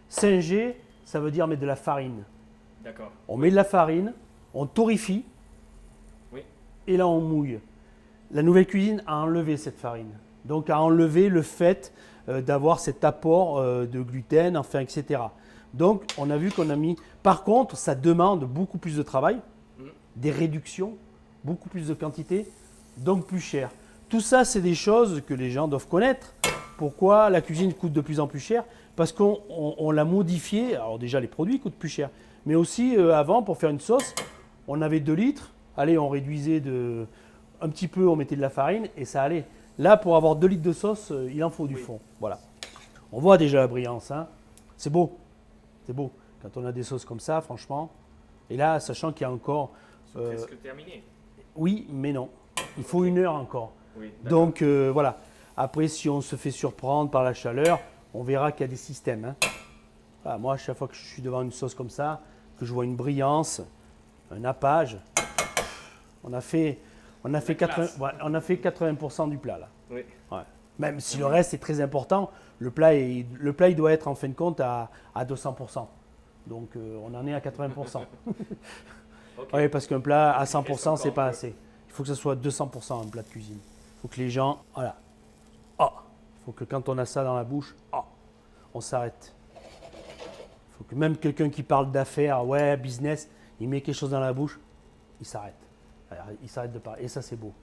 Singer, ça veut dire mettre de la farine. D'accord. On met de la farine, on torréfie, Oui. et là, on mouille. La nouvelle cuisine a enlevé cette farine. Donc, a enlevé le fait d'avoir cet apport de gluten, enfin, etc. Donc, on a vu qu'on a mis... Par contre, ça demande beaucoup plus de travail, des réductions, beaucoup plus de quantité, donc plus cher. Tout ça, c'est des choses que les gens doivent connaître. Pourquoi la cuisine coûte de plus en plus cher? Parce qu'on l'a modifié. Alors déjà, les produits coûtent plus cher. Mais aussi, avant, pour faire une sauce, on avait 2 litres. Allez, on réduisait un petit peu, on mettait de la farine et ça allait. Là, pour avoir 2 litres de sauce, il en faut du fond. Voilà. On voit déjà la brillance. Hein. C'est beau. C'est beau. Quand on a des sauces comme ça, franchement. Et là, sachant qu'il y a encore... C'est presque terminé. Oui, mais non. Il faut 1 heure encore. Oui, donc, voilà. Après, si on se fait surprendre par la chaleur, on verra qu'il y a des systèmes. Hein. Voilà, moi, à chaque fois que je suis devant une sauce comme ça, que je vois une brillance, un nappage, on a fait 80% du plat là. Oui. Ouais. Même si le reste est très important, le plat il doit être en fin de compte à 200%. Donc on en est à 80%. Ok. Oui, parce qu'un plat à Il reste 100%, c'est pas encore assez. Il faut que ce soit 200% un plat de cuisine. Il faut que les gens, voilà. Oh, il faut que quand on a ça dans la bouche, oh, on s'arrête. Il faut que même quelqu'un qui parle d'affaires, ouais, business, il met quelque chose dans la bouche, il s'arrête. Alors, il s'arrête de parler. Et ça, c'est beau.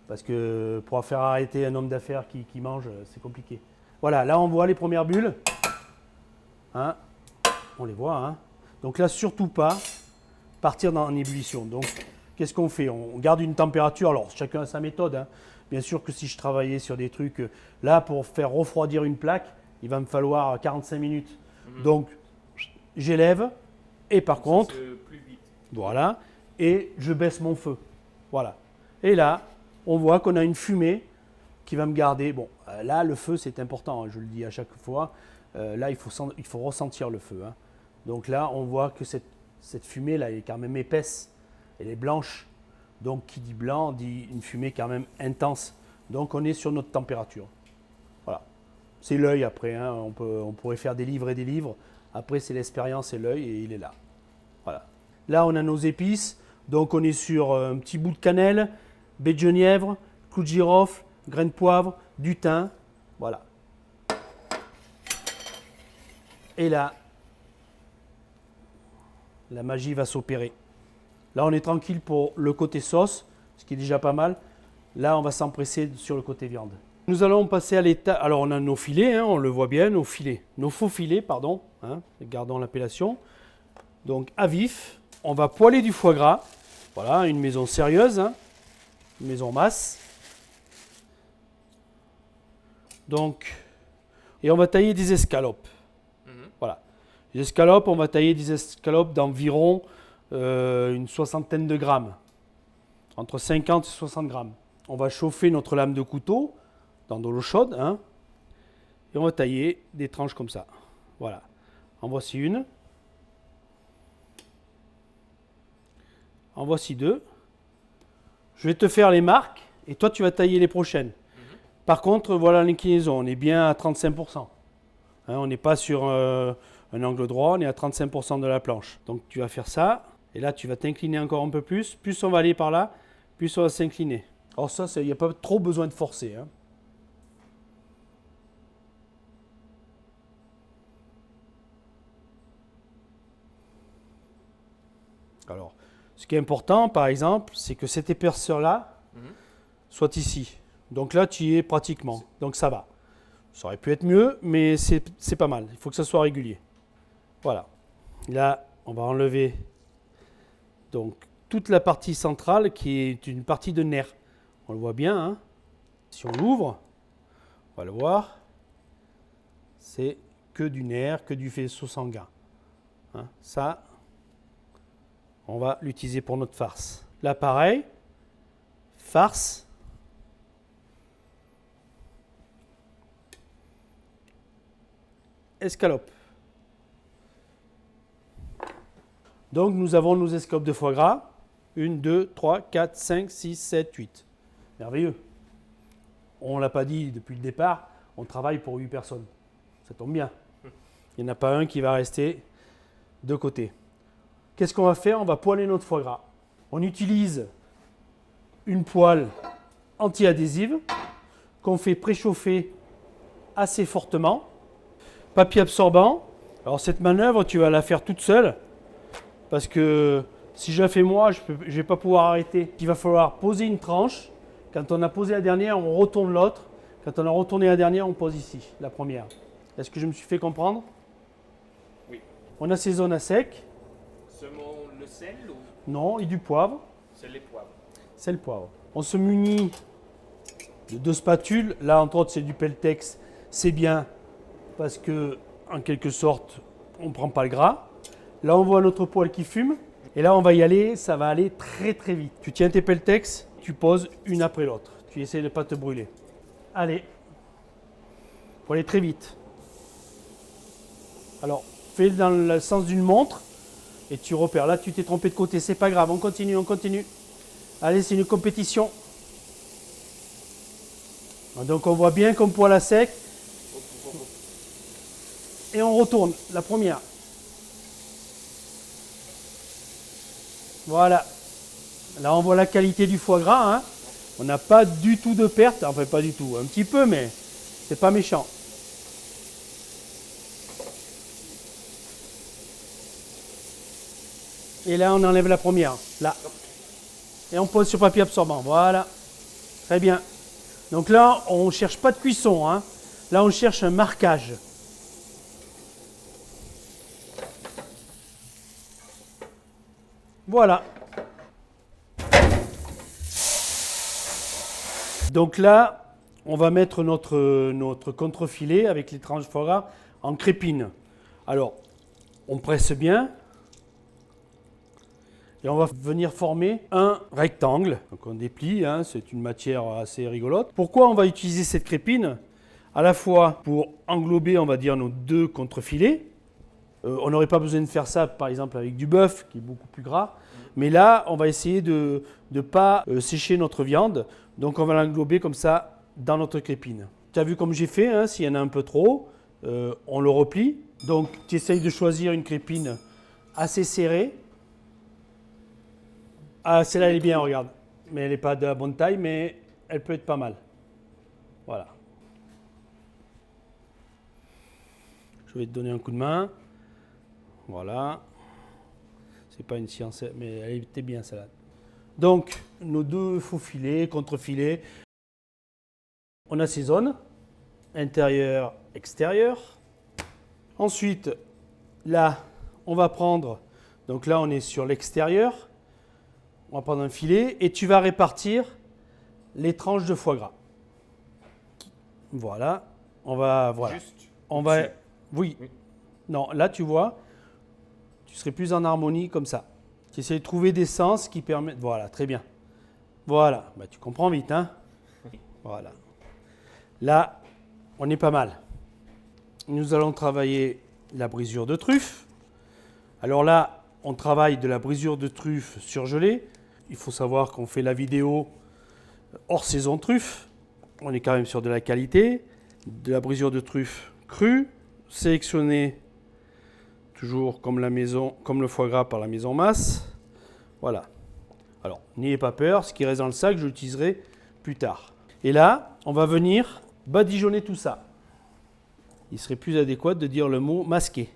Parce que pour faire arrêter un homme d'affaires qui mange, c'est compliqué. Voilà, là, on voit les premières bulles. Hein, on les voit. Hein. Donc là, surtout pas partir en ébullition. Donc, qu'est-ce qu'on fait? On garde une température. Alors, chacun a sa méthode. Hein. Bien sûr que si je travaillais sur des trucs, là, pour faire refroidir une plaque, il va me falloir 45 minutes. Donc, j'élève. Et par contre, Plus vite. voilà, et je baisse mon feu. Voilà. Et là, on voit qu'on a une fumée qui va me garder. Bon, là, le feu, c'est important, hein, je le dis à chaque fois. Là, il faut ressentir le feu. Hein. Donc là, on voit que cette fumée-là, elle est quand même épaisse. Elle est blanche. Donc, qui dit blanc, dit une fumée quand même intense. Donc, on est sur notre température. Voilà. C'est l'œil après. Hein. On pourrait faire des livres et des livres. Après, c'est l'expérience et l'œil, et il est là. Voilà. Là, on a nos épices. Donc, on est sur un petit bout de cannelle, baie de genièvre, clou de girofle, graines de poivre, du thym. Voilà. Et là, la magie va s'opérer. Là, on est tranquille pour le côté sauce, ce qui est déjà pas mal. Là, on va s'empresser sur le côté viande. Nous allons passer à l'état. Alors, on a nos filets, hein, on le voit bien, nos filets. Nos faux filets, pardon. Hein, gardons l'appellation. Donc, à vif, on va poêler du foie gras. Voilà, une maison sérieuse, hein, une maison masse. Donc, et on va tailler des escalopes. Voilà. Les escalopes, on va tailler des escalopes d'environ une soixantaine de grammes. Entre 50 et 60 grammes. On va chauffer notre lame de couteau dans de l'eau chaude. Hein, et on va tailler des tranches comme ça. Voilà. En voici une. En voici deux. Je vais te faire les marques et toi tu vas tailler les prochaines. Par contre, voilà l'inclinaison. On est bien à 35%. Hein, on n'est pas sur un angle droit, on est à 35% de la planche. Donc tu vas faire ça. Et là, tu vas t'incliner encore un peu plus. Plus on va aller par là, plus on va s'incliner. Alors ça, il n'y a pas trop besoin de forcer. Hein. Alors, ce qui est important, par exemple, c'est que cette épaisseur-là, soit ici. Donc là, tu y es pratiquement. Donc ça va. Ça aurait pu être mieux, mais c'est pas mal. Il faut que ça soit régulier. Voilà. Là, on va enlever donc toute la partie centrale qui est une partie de nerf. On le voit bien. Hein. Si on l'ouvre, on va le voir. C'est que du nerf, que du faisceau sanguin. Hein. Ça, on va l'utiliser pour notre farce. Là, pareil. Farce. Escalope. Donc nous avons nos escalopes de foie gras. 1, 2, 3, 4, 5, 6, 7, 8. Merveilleux. On ne l'a pas dit depuis le départ, on travaille pour 8 personnes. Ça tombe bien. Il n'y en a pas un qui va rester de côté. Qu'est-ce qu'on va faire? On va poêler notre foie gras. On utilise une poêle anti-adhésive qu'on fait préchauffer assez fortement. Papier absorbant. Alors cette manœuvre, tu vas la faire toute seule parce que si je la fais moi, je ne vais pas pouvoir arrêter. Il va falloir poser une tranche. Quand on a posé la dernière, on retourne l'autre. Quand on a retourné la dernière, on pose ici, la première. Est-ce que je me suis fait comprendre? Oui. On assaisonne à sec. Seulement le sel ou Non, et du poivre. c'est les poivres? C'est le poivre. On se munit de 2 spatules. Là, entre autres, c'est du Peltex. C'est bien parce que, en quelque sorte, on ne prend pas le gras. Là, on voit notre poêle qui fume. Et là, on va y aller. Ça va aller très, très vite. Tu tiens tes Peltex, tu poses une après l'autre. Tu essaies de ne pas te brûler. Allez. Faut aller très vite. Alors, fais dans le sens d'une montre et tu repères. Là, tu t'es trompé de côté. C'est pas grave. On continue, on continue. Allez, c'est une compétition. Donc, on voit bien qu'on poêle à sec. Et on retourne. La première. Voilà. Là, on voit la qualité du foie gras. Hein. On n'a pas du tout de perte. Enfin, pas du tout. Un petit peu, mais c'est pas méchant. Et là, on enlève la première. Là. Et on pose sur papier absorbant. Voilà. Très bien. Donc là, on ne cherche pas de cuisson. Hein. Là, on cherche un marquage. Voilà. Donc là, on va mettre notre contrefilet avec les tranches de foie gras en crépine. Alors, on presse bien. Et on va venir former un rectangle. Donc on déplie, hein, c'est une matière assez rigolote. Pourquoi on va utiliser cette crépine? À la fois pour englober, on va dire, nos 2 contrefilets. On n'aurait pas besoin de faire ça, par exemple, avec du bœuf, qui est beaucoup plus gras. Mais là, on va essayer de ne pas sécher notre viande. Donc on va l'englober comme ça dans notre crépine. Tu as vu comme j'ai fait, hein, s'il y en a un peu trop, on le replie. Donc tu essayes de choisir une crépine assez serrée. Ah, celle-là, elle est bien, regarde. Mais elle n'est pas de la bonne taille, mais elle peut être pas mal. Voilà. Je vais te donner un coup de main. Voilà. C'est pas une science, mais elle était bien, celle-là. Donc, nos 2 faux filets, contre-filets. On assaisonne. Intérieur, extérieur. Ensuite, là, on va prendre... Donc là, on est sur l'extérieur. On va prendre un filet et tu vas répartir les tranches de foie gras. Voilà. Voilà. Juste On va. dessus. Oui. Oui. Non, là tu vois, tu serais plus en harmonie comme ça. Tu essaies de trouver des sens qui permettent. Voilà, très bien. Voilà. Bah, tu comprends vite, hein? Voilà. Là, on est pas mal. Nous allons travailler la brisure de truffe. Alors là, on travaille de la brisure de truffe surgelée. Il faut savoir qu'on fait la vidéo hors saison truffe. On est quand même sur de la qualité. De la brisure de truffe crue, sélectionnée toujours comme le foie gras par la maison Masse. Voilà. Alors, n'ayez pas peur, ce qui reste dans le sac, je l'utiliserai plus tard. Et là, on va venir badigeonner tout ça. Il serait plus adéquat de dire le mot masquer.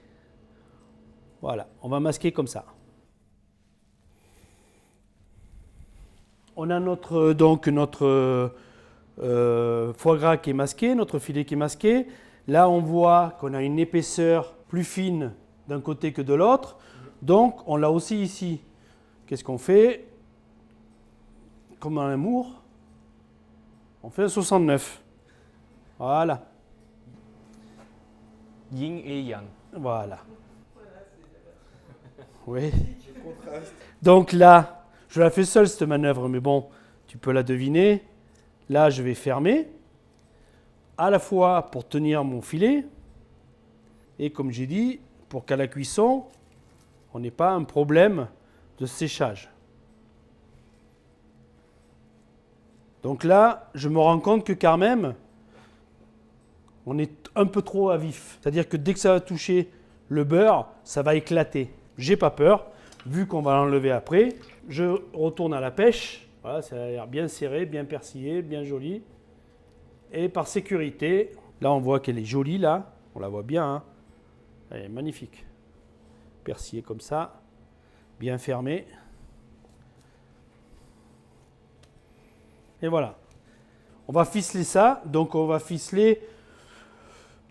Voilà, on va masquer comme ça. On a notre foie gras qui est masqué, notre filet qui est masqué. Là, on voit qu'on a une épaisseur plus fine d'un côté que de l'autre. Donc, on l'a aussi ici. Qu'est-ce qu'on fait? Comme dans l'amour, on fait un 69. Voilà. Yin et Yang. Voilà. Oui. Donc là, je la fais seule cette manœuvre, mais bon, tu peux la deviner. Là, je vais fermer, à la fois pour tenir mon filet, et comme j'ai dit, pour qu'à la cuisson, on n'ait pas un problème de séchage. Donc là, je me rends compte que quand même, on est un peu trop à vif. C'est-à-dire que dès que ça va toucher le beurre, ça va éclater. J'ai pas peur, vu qu'on va l'enlever après. Je retourne à la pêche. Voilà, ça a l'air bien serré, bien persillé, bien joli. Et par sécurité, là on voit qu'elle est jolie là. On la voit bien, hein. Elle est magnifique. Persillé comme ça, bien fermé. Et voilà. On va ficeler ça. Donc on va ficeler.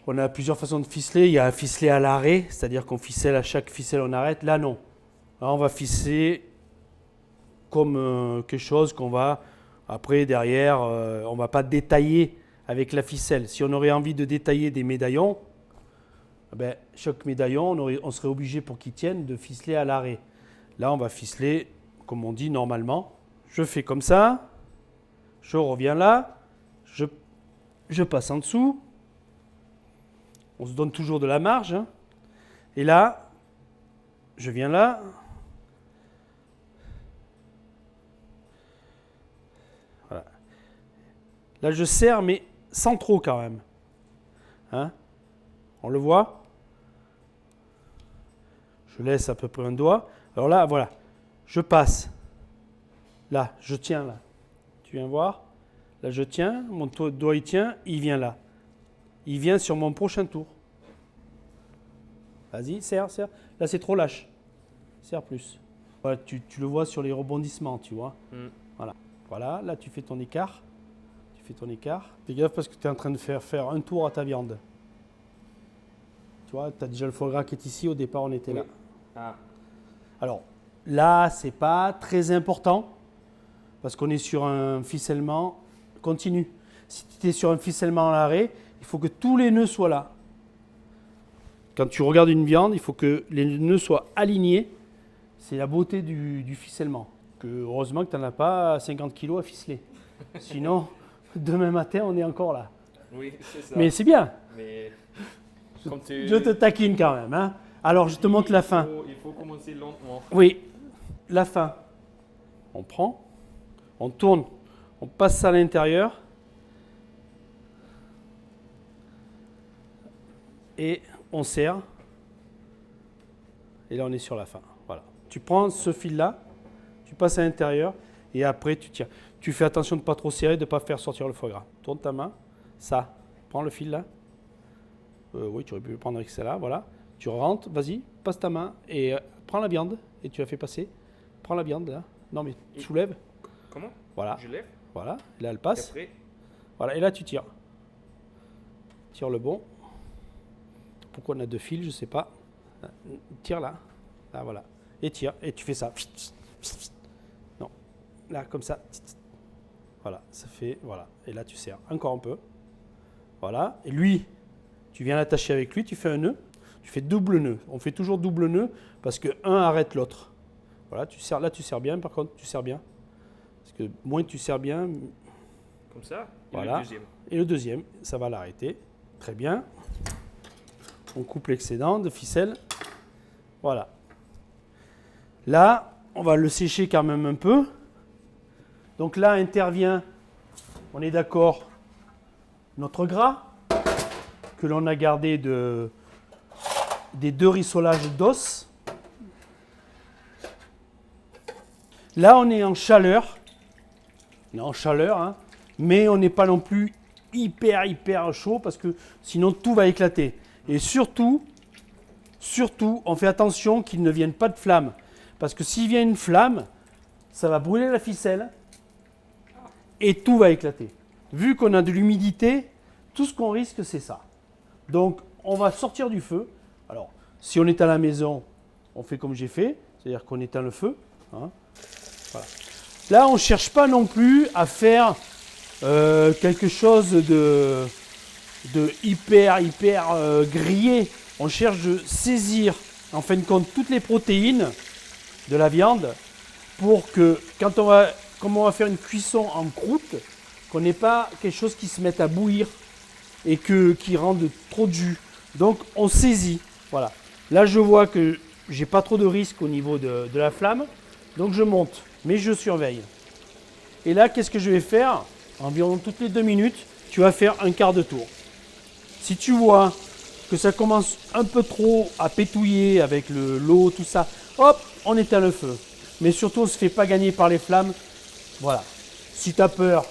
On a plusieurs façons de ficeler. Il y a un ficeler à l'arrêt, c'est-à-dire qu'on ficelle à chaque ficelle, on arrête. Là non. Là on va ficeler comme quelque chose qu'on va, après derrière, on ne va pas détailler avec la ficelle. Si on aurait envie de détailler des médaillons, ben, chaque médaillon, on serait obligé pour qu'il tienne de ficeler à l'arrêt. Là on va ficeler, comme on dit normalement. Je fais comme ça. Je reviens là, je passe en dessous, on se donne toujours de la marge, hein. Et là, je viens là, voilà. Là je serre, mais sans trop quand même, hein. On le voit, je laisse à peu près un doigt, alors là, voilà, je passe, là, je tiens là. Tu viens voir, là je tiens, mon doigt il tient, il vient là. Il vient sur mon prochain tour. Vas-y, serre, serre. Là c'est trop lâche. Serre plus. Voilà, tu le vois sur les rebondissements, tu vois. Voilà. Voilà, là tu fais ton écart. Tu fais ton écart. Fais gaffe parce que tu es en train de faire un tour à ta viande. Tu vois, tu as déjà le foie gras qui est ici, au départ on était là. Ah. Alors, là c'est pas très important. Parce qu'on est sur un ficellement continu. Si tu es sur un ficellement à l'arrêt, il faut que tous les nœuds soient là. Quand tu regardes une viande, il faut que les nœuds soient alignés. C'est la beauté du ficellement. Heureusement que tu n'en as pas 50 kg à ficeler. Sinon, demain matin, on est encore là. Oui, c'est ça. Mais c'est bien. Mais comme tu... Je te taquine quand même, hein. Alors, je te montre la fin. Il faut commencer lentement. Oui, la fin. On prend. On tourne, on passe ça à l'intérieur et on serre. Et là, on est sur la fin. Voilà. Tu prends ce fil-là, tu passes à l'intérieur et après, tu tires. Tu fais attention de ne pas trop serrer, de ne pas faire sortir le foie gras. Tourne ta main, ça. Prends le fil là. Oui, tu aurais pu le prendre avec celle-là. Voilà. Tu rentres, vas-y, passe ta main et prends la viande et tu la fais passer. Prends la viande là. Non, mais soulève. Comment? Voilà. Je lève. Voilà, et là elle passe. Et après, voilà, et là tu tires. Tire le bon. Pourquoi on a deux fils, je ne sais pas. Tire là. Là, voilà. Et tire, et tu fais ça. Non. Là, comme ça. Voilà, ça fait. Voilà. Et là tu serres encore un peu. Voilà. Et lui, tu viens l'attacher avec lui, tu fais un nœud. Tu fais double nœud. On fait toujours double nœud parce que un arrête l'autre. Voilà, tu serres. Là tu serres bien, par contre, tu serres bien. Parce que moins tu serres bien, comme ça. Et voilà. le deuxième. Et le deuxième, ça va l'arrêter. Très bien. On coupe l'excédent de ficelle. Voilà. Là, on va le sécher quand même un peu. Donc là intervient, on est d'accord, notre gras que l'on a gardé des deux rissolages d'os. Là, on est en chaleur. On est en chaleur, hein, mais on n'est pas non plus hyper chaud parce que sinon tout va éclater. Et surtout, on fait attention qu'il ne vienne pas de flamme. Parce que s'il vient une flamme, ça va brûler la ficelle et tout va éclater. Vu qu'on a de l'humidité, tout ce qu'on risque, c'est ça. Donc, on va sortir du feu. Alors, si on est à la maison, on fait comme j'ai fait, c'est-à-dire qu'on éteint le feu. Hein. Voilà. Là, on ne cherche pas non plus à faire quelque chose de hyper grillé. On cherche de saisir, en fin de compte, toutes les protéines de la viande pour que, comme on va faire une cuisson en croûte, qu'on n'ait pas quelque chose qui se mette à bouillir et qui rende trop de jus. Donc, on saisit. Voilà. Là, je vois que j'ai pas trop de risque au niveau de la flamme, donc je monte, mais je surveille. Et là, qu'est-ce que je vais faire? Environ toutes les 2 minutes, tu vas faire un quart de tour. Si tu vois que ça commence un peu trop à pétouiller avec l'eau, tout ça, hop, on éteint le feu. Mais surtout, on ne se fait pas gagner par les flammes. Voilà. Si tu as peur,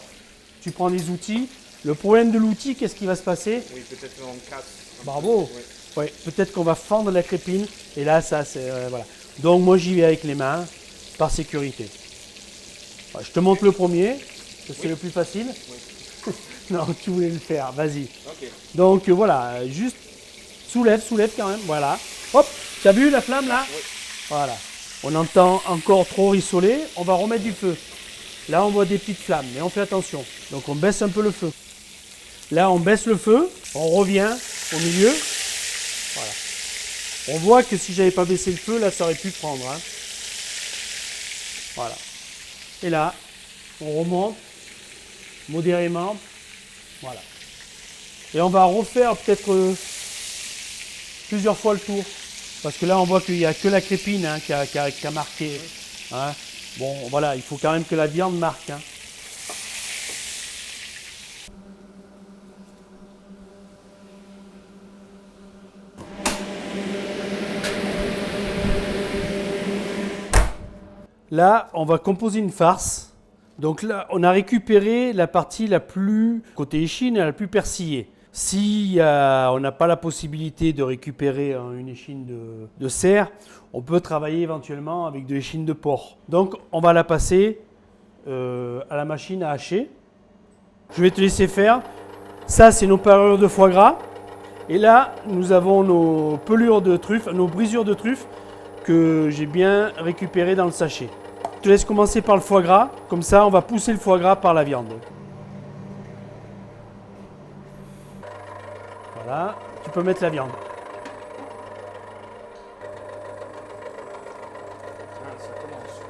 tu prends des outils. Le problème de l'outil, qu'est-ce qui va se passer? Oui, peut-être on casse. Bravo. Oui. Ouais, peut-être qu'on va fendre la crépine. Et là, ça, c'est... voilà. Donc, moi, j'y vais avec les mains, par sécurité. Ouais, je te montre le premier. C'est le plus facile. Oui. Non, tu voulais le faire. Vas-y. Ok. Donc, voilà. Juste soulève quand même. Voilà. Hop. Tu as vu la flamme, là? Oui. Voilà. On entend encore trop rissoler. On va remettre du feu. Là, on voit des petites flammes, mais on fait attention. Donc, on baisse un peu le feu. Là, on baisse le feu. On revient au milieu. Voilà. On voit que si j'avais pas baissé le feu, là, ça aurait pu prendre. Hein. Voilà. Et là, on remonte modérément. Voilà. Et on va refaire peut-être plusieurs fois le tour. Parce que là, on voit qu'il n'y a que la crépine hein, qui a marqué. Hein. Bon, voilà, il faut quand même que la viande marque. Hein. Là, on va composer une farce. Donc là, on a récupéré la partie la plus, côté échine, la plus persillée. Si on n'a pas la possibilité de récupérer une échine de cerf, on peut travailler éventuellement avec de l'échine de porc. Donc, on va la passer à la machine à hacher. Je vais te laisser faire. Ça, c'est nos parures de foie gras. Et là, nous avons nos pelures de truffe, nos brisures de truffe que j'ai bien récupérées dans le sachet. Je te laisse commencer par le foie gras. Comme ça, on va pousser le foie gras par la viande. Voilà, tu peux mettre la viande. Ah, ça commence.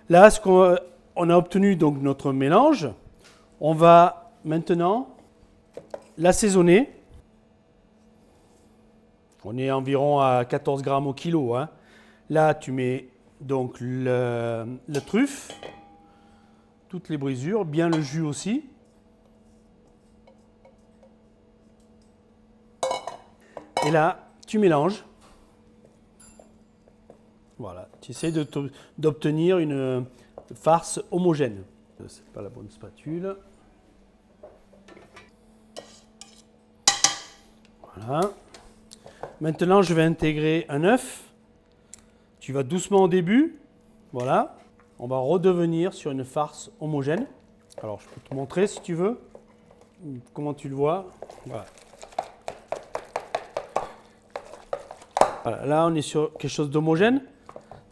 Là, on a obtenu donc notre mélange. On va maintenant l'assaisonner. On est environ à 14 grammes au kilo. Hein. Là, tu mets donc la truffe, toutes les brisures, bien le jus aussi. Et là, tu mélanges. Voilà, tu essaies d'obtenir une farce homogène. C'est pas la bonne spatule. Voilà. Maintenant, je vais intégrer un œuf. Tu vas doucement au début. Voilà. On va redevenir sur une farce homogène. Alors, je peux te montrer si tu veux. Comment tu le vois. Voilà. Voilà. Là, on est sur quelque chose d'homogène.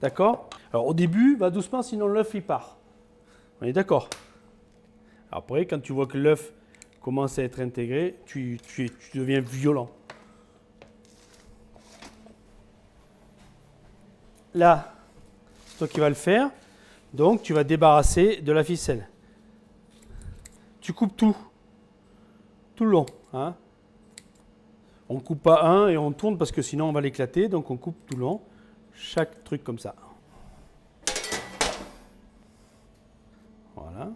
D'accord? Alors, au début, va doucement, sinon l'œuf, il part. On est d'accord? Après, quand tu vois que l'œuf commence à être intégré, tu deviens violent. Là, c'est toi qui vas le faire. Donc, tu vas débarrasser de la ficelle. Tu coupes tout le long. Hein. On ne coupe pas un et on tourne parce que sinon on va l'éclater. Donc, on coupe tout le long. Chaque truc comme ça. Voilà.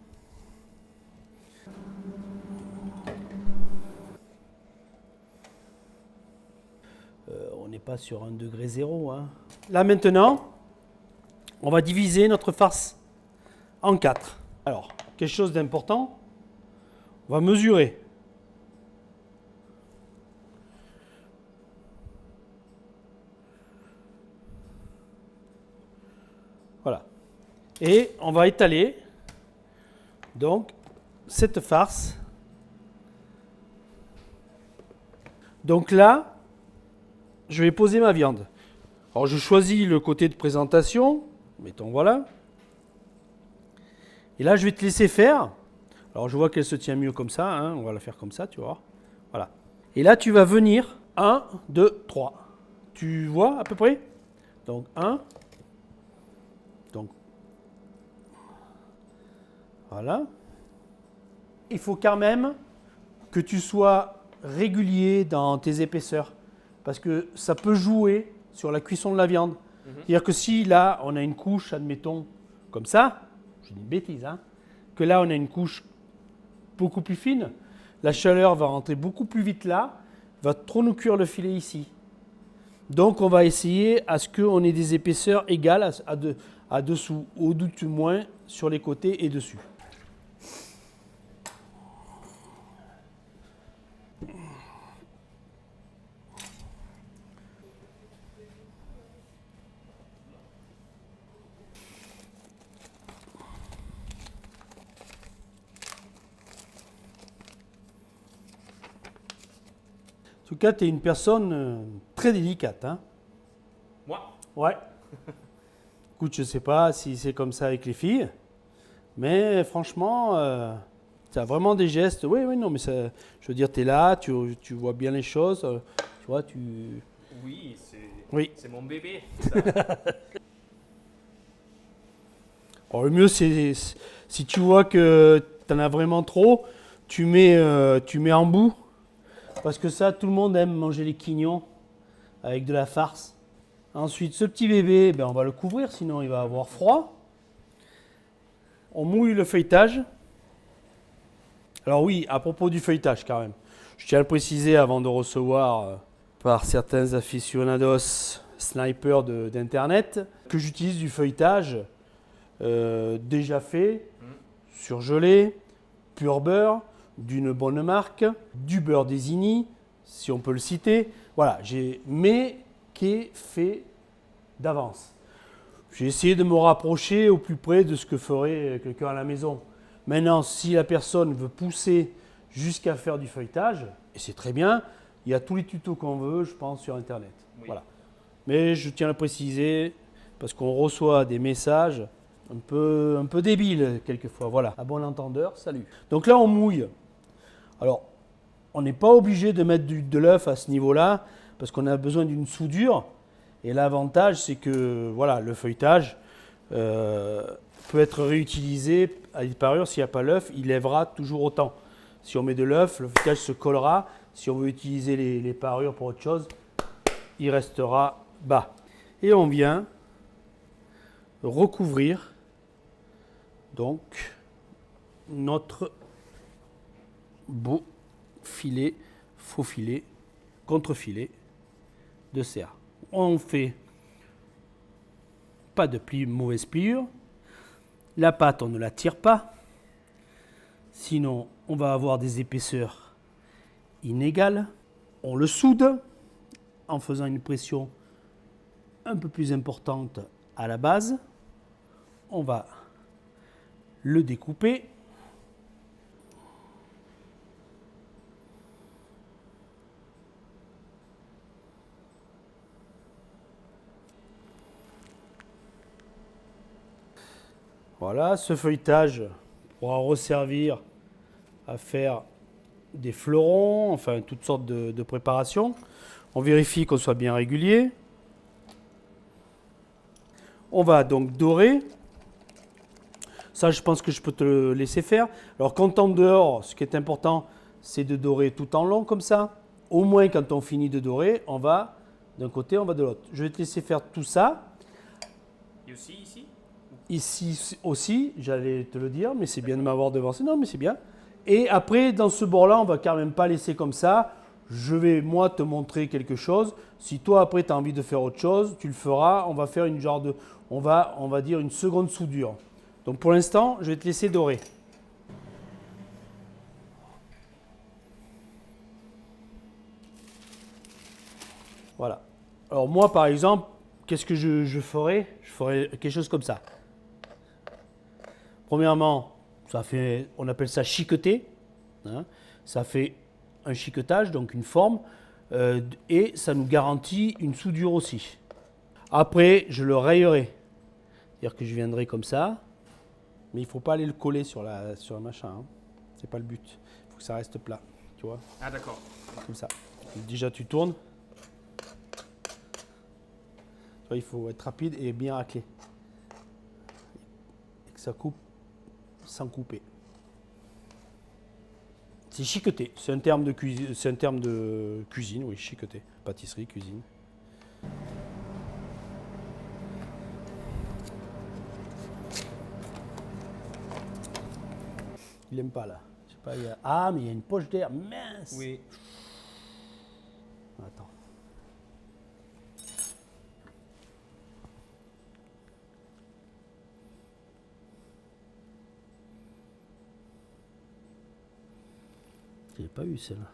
On n'est pas sur 1 degré 0. Hein. Là maintenant, on va diviser notre farce en 4. Alors, quelque chose d'important, on va mesurer. Et on va étaler donc cette farce. Donc là, je vais poser ma viande. Alors je choisis le côté de présentation, mettons voilà. Et là je vais te laisser faire. Alors je vois qu'elle se tient mieux comme ça, hein. On va la faire comme ça, tu vois. Voilà. Et là tu vas venir 1, 2, 3. Tu vois à peu près? Donc 1. Donc voilà. Il faut quand même que tu sois régulier dans tes épaisseurs parce que ça peut jouer sur la cuisson de la viande. C'est-à-dire que si là on a une couche, admettons, comme ça, je dis une bêtise, hein, que là on a une couche beaucoup plus fine, la chaleur va rentrer beaucoup plus vite là, va trop nous cuire le filet ici. Donc on va essayer à ce qu'on ait des épaisseurs égales à dessous, au-dessus moins sur les côtés et dessus. En tout cas, tu es une personne très délicate. Hein? Moi? Ouais. Écoute, je ne sais pas si c'est comme ça avec les filles, mais franchement, tu as vraiment des gestes. Oui, oui, non, mais ça, je veux dire, tu es là, tu vois bien les choses. Tu vois, tu. Oui, Oui. c'est mon bébé. Alors, le mieux, c'est si tu vois que tu en as vraiment trop, tu mets en bout. Parce que ça, tout le monde aime manger les quignons avec de la farce. Ensuite, ce petit bébé, ben, on va le couvrir, sinon il va avoir froid. On mouille le feuilletage. Alors oui, à propos du feuilletage quand même. Je tiens à le préciser avant de recevoir par certains aficionados snipers d'internet que j'utilise du feuilletage déjà fait, surgelé, pur beurre, d'une bonne marque, du beurre Désigny, si on peut le citer. Voilà, mais qui est fait d'avance. J'ai essayé de me rapprocher au plus près de ce que ferait quelqu'un à la maison. Maintenant, si la personne veut pousser jusqu'à faire du feuilletage, et c'est très bien, il y a tous les tutos qu'on veut, je pense, sur Internet. Oui. Voilà. Mais je tiens à le préciser, parce qu'on reçoit des messages un peu débiles quelquefois. Voilà, à bon entendeur, salut. Donc là, on mouille. Alors, on n'est pas obligé de mettre de l'œuf à ce niveau-là, parce qu'on a besoin d'une soudure. Et l'avantage, c'est que voilà, le feuilletage peut être réutilisé à des parures. S'il n'y a pas l'œuf, il lèvera toujours autant. Si on met de l'œuf, le feuilletage se collera. Si on veut utiliser les parures pour autre chose, il restera bas. Et on vient recouvrir donc notre beau filet, faux filet, contre-filet de cerf. On fait pas de mauvaise pliure. La pâte, on ne la tire pas. Sinon, on va avoir des épaisseurs inégales. On le soude en faisant une pression un peu plus importante à la base. On va le découper. Voilà, ce feuilletage pourra resservir à faire des fleurons, enfin toutes sortes de préparations. On vérifie qu'on soit bien régulier. On va donc dorer. Ça, je pense que je peux te le laisser faire. Alors, quand on dehors, ce qui est important, c'est de dorer tout en long comme ça. Au moins, quand on finit de dorer, on va d'un côté, on va de l'autre. Je vais te laisser faire tout ça. Et aussi ici? Ici aussi, j'allais te le dire, mais c'est bien de m'avoir devancé. Non, mais c'est bien. Et après, dans ce bord-là, on va quand même pas laisser comme ça. Je vais, moi, te montrer quelque chose. Si toi, après, tu as envie de faire autre chose, tu le feras. On va faire une genre de... On va dire une seconde soudure. Donc, pour l'instant, je vais te laisser dorer. Voilà. Alors, moi, par exemple, qu'est-ce que je ferais? Je ferais quelque chose comme ça. Premièrement, on appelle ça chiqueter. Hein. Ça fait un chiquetage, donc une forme, et ça nous garantit une soudure aussi. Après, je le rayerai. C'est-à-dire que je viendrai comme ça, mais il ne faut pas aller le coller sur la machin. Hein. C'est pas le but. Il faut que ça reste plat. Tu vois ? Ah, d'accord. Comme ça. Déjà, tu tournes. Tu vois, il faut être rapide et bien racler. Et que ça coupe sans couper. C'est chiqueté. C'est un terme de cuisine, oui, chiqueté. Pâtisserie, cuisine. Il aime pas là. Je sais pas, Ah, mais il y a une poche d'air. Mince. Oui. Attends. Je l'ai pas eu celle-là.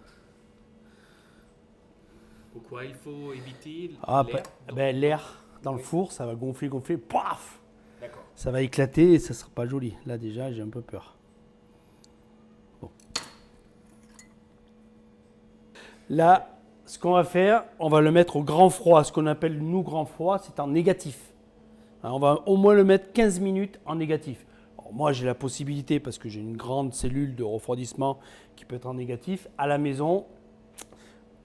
Pourquoi il faut éviter Ah, l'air l'air dans le four, ça va gonfler, paf! D'accord. Ça va éclater et ça sera pas joli. Là déjà, j'ai un peu peur. Bon. Là, ce qu'on va faire, on va le mettre au grand froid. Ce qu'on appelle nous grand froid, c'est en négatif. Hein, on va au moins le mettre 15 minutes en négatif. Alors, moi, j'ai la possibilité, parce que j'ai une grande cellule de refroidissement qui peut être en négatif. À la maison,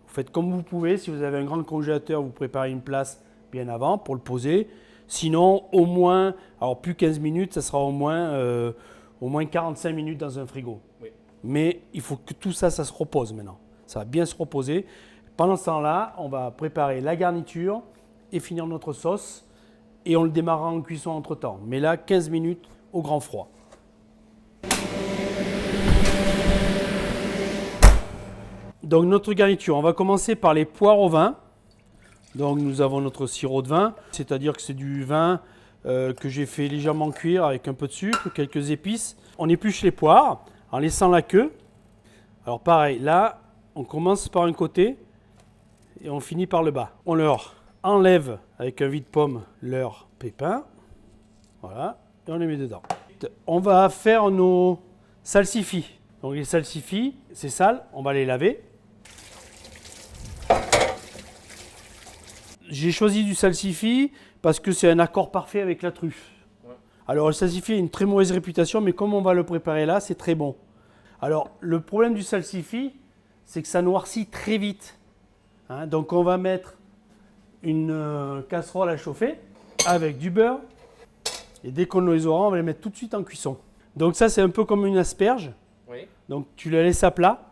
vous faites comme vous pouvez. Si vous avez un grand congélateur, vous préparez une place bien avant pour le poser. Sinon, au moins, alors plus 15 minutes, ça sera au moins 45 minutes dans un frigo. Oui. Mais il faut que tout ça, ça se repose maintenant. Ça va bien se reposer. Pendant ce temps-là, on va préparer la garniture et finir notre sauce. Et on le démarrera en cuisson entre-temps. Mais là, 15 minutes au grand froid. Donc notre garniture, on va commencer par les poires au vin. Donc nous avons notre sirop de vin, c'est-à-dire que c'est du vin que j'ai fait légèrement cuire avec un peu de sucre, quelques épices. On épluche les poires en laissant la queue. Alors pareil, là, on commence par un côté et on finit par le bas. On leur enlève avec un vide-pomme leurs pépins. Voilà, et on les met dedans. On va faire nos salsifis. Donc les salsifis, c'est sale, on va les laver. J'ai choisi du salsifis parce que c'est un accord parfait avec la truffe. Ouais. Alors le salsifis a une très mauvaise réputation, mais comme on va le préparer là, c'est très bon. Alors le problème du salsifis, c'est que ça noircit très vite. Hein, donc on va mettre une casserole à chauffer avec du beurre. Et dès qu'on les aura, on va les mettre tout de suite en cuisson. Donc ça, c'est un peu comme une asperge. Oui. Donc tu la laisses à plat.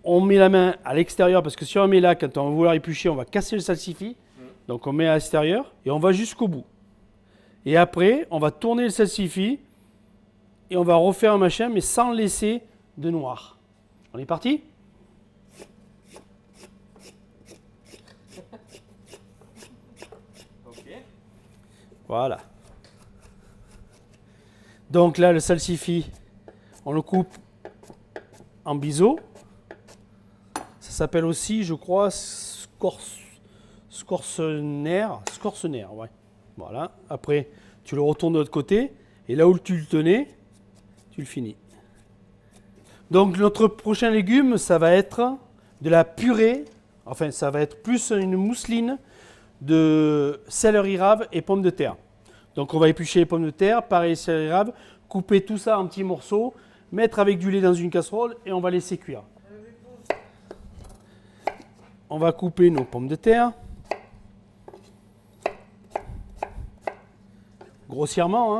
On met la main à l'extérieur parce que si on met là, quand on va vouloir éplucher, on va casser le salsifis. Donc on met à l'extérieur et on va jusqu'au bout. Et après, on va tourner le salsifis et on va refaire un machin, mais sans laisser de noir. On est parti ? Ok. Voilà. Donc là, le salsifis, on le coupe en biseau. Ça s'appelle aussi, je crois, scorcenaire, ouais. Voilà. Après, tu le retournes de l'autre côté et là où tu le tenais, tu le finis. Donc notre prochain légume, ça va être de la purée. Enfin, ça va être plus une mousseline de céleri rave et pommes de terre. Donc on va éplucher les pommes de terre, pareil céleri rave, couper tout ça en petits morceaux, mettre avec du lait dans une casserole et on va laisser cuire. On va couper nos pommes de terre. Grossièrement. Hein.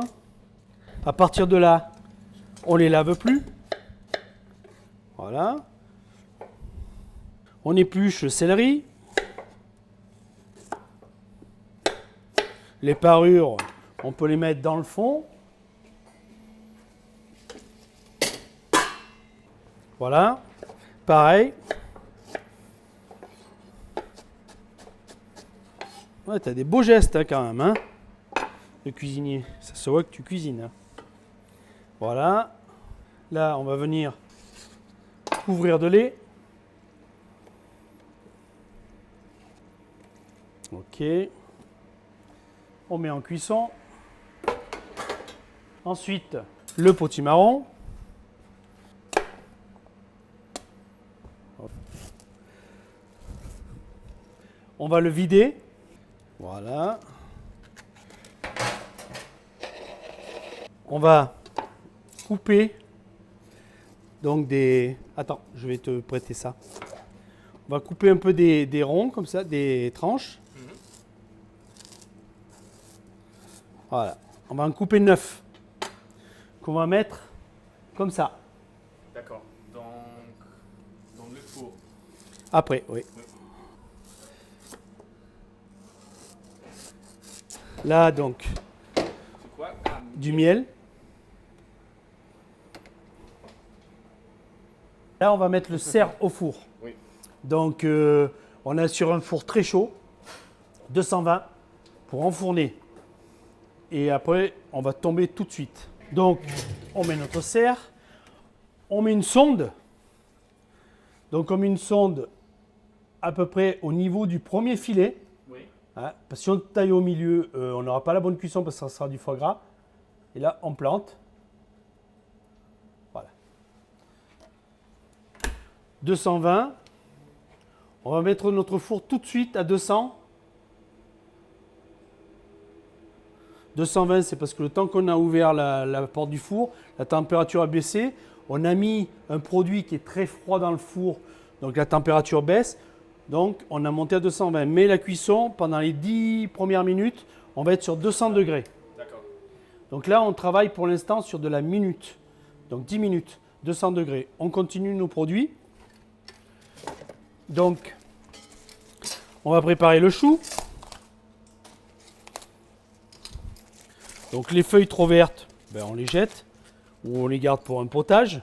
À partir de là, on ne les lave plus. Voilà. On épluche le céleri. Les parures, on peut les mettre dans le fond. Voilà. Pareil. Ouais, tu as des beaux gestes hein, quand même, hein, de cuisinier. Ça se voit que tu cuisines. Hein. Voilà. Là, on va venir couvrir de lait. Ok. On met en cuisson. Ensuite, le potimarron. On va le vider. Voilà. On va couper donc des... Attends, je vais te prêter ça. On va couper un peu des ronds comme ça, des tranches. Voilà. On va en couper 9 qu'on va mettre comme ça. D'accord. Dans le four. Après, oui. Là, donc, C'est quoi? Ah, du miel. Là, on va mettre le cerf au four. Oui. Donc, on est sur un four très chaud, 220, pour enfourner. Et après, on va tomber tout de suite. Donc, on met notre cerf. On met une sonde. Donc, on met une sonde à peu près au niveau du premier filet. Oui. Hein, parce que si on taille au milieu, on n'aura pas la bonne cuisson parce que ça sera du foie gras. Et là, on plante. Voilà. 220. On va mettre notre four tout de suite à 200. 220, c'est parce que le temps qu'on a ouvert la porte du four, la température a baissé. On a mis un produit qui est très froid dans le four, donc la température baisse. Donc, on a monté à 220. Mais la cuisson, pendant les 10 premières minutes, on va être sur 200 degrés. D'accord. Donc là, on travaille pour l'instant sur de la minute. Donc 10 minutes, 200 degrés. On continue nos produits. Donc, on va préparer le chou. Donc les feuilles trop vertes, ben, on les jette ou on les garde pour un potage.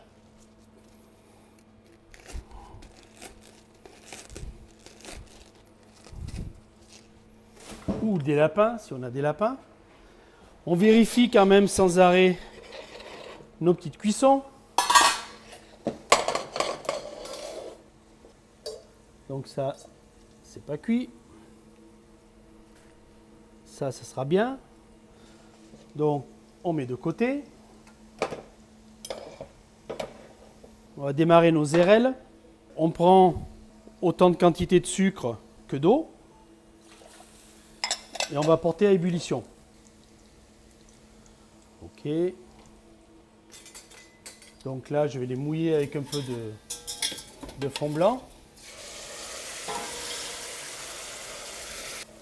Ou des lapins, si on a des lapins. On vérifie quand même sans arrêt nos petites cuissons. Donc ça, c'est pas cuit. Ça sera bien. Donc, on met de côté. On va démarrer nos érelles. On prend autant de quantité de sucre que d'eau. Et on va porter à ébullition. Ok. Donc là, je vais les mouiller avec un peu de fond blanc.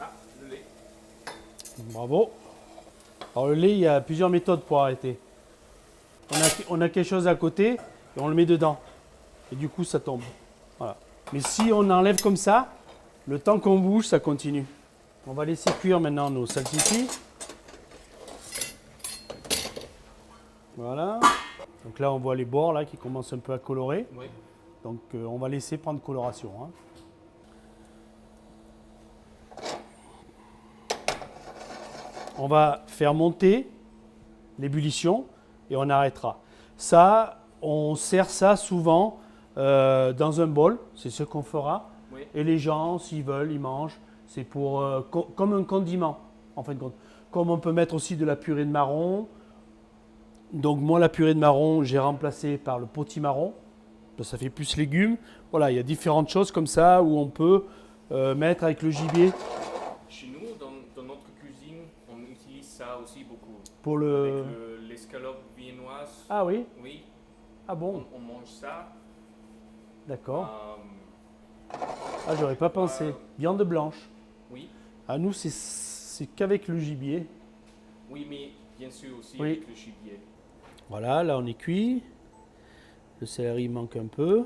Ah, le lait. Bravo. Alors le lait, il y a plusieurs méthodes pour arrêter. On a quelque chose à côté et on le met dedans. Et du coup, ça tombe. Voilà. Mais si on enlève comme ça, le temps qu'on bouge, ça continue. On va laisser cuire maintenant nos salsifis. Voilà. Donc là, on voit les bords là, qui commencent un peu à colorer. Oui. Donc on va laisser prendre coloration. Hein. On va faire monter l'ébullition et on arrêtera. Ça, on sert ça souvent dans un bol, c'est ce qu'on fera. Oui. Et les gens, s'ils veulent, ils mangent. C'est pour comme un condiment, en fin de compte. Comme on peut mettre aussi de la purée de marron. Donc moi, la purée de marron, j'ai remplacé par le potimarron. Ça fait plus légumes. Voilà, il y a différentes choses comme ça où on peut mettre avec le gibier. Chez nous, dans notre cuisine, on utilise ça aussi beaucoup. Pour Avec l'escalope viennoise. Ah oui? Oui, Ah bon? on mange ça. D'accord. Euh, Ah, j'aurais pas pensé. Viande blanche. oui, À nous, c'est qu'avec le gibier. oui, mais bien sûr aussi Oui. avec le gibier. Voilà, là on est cuit. Le céleri manque un peu.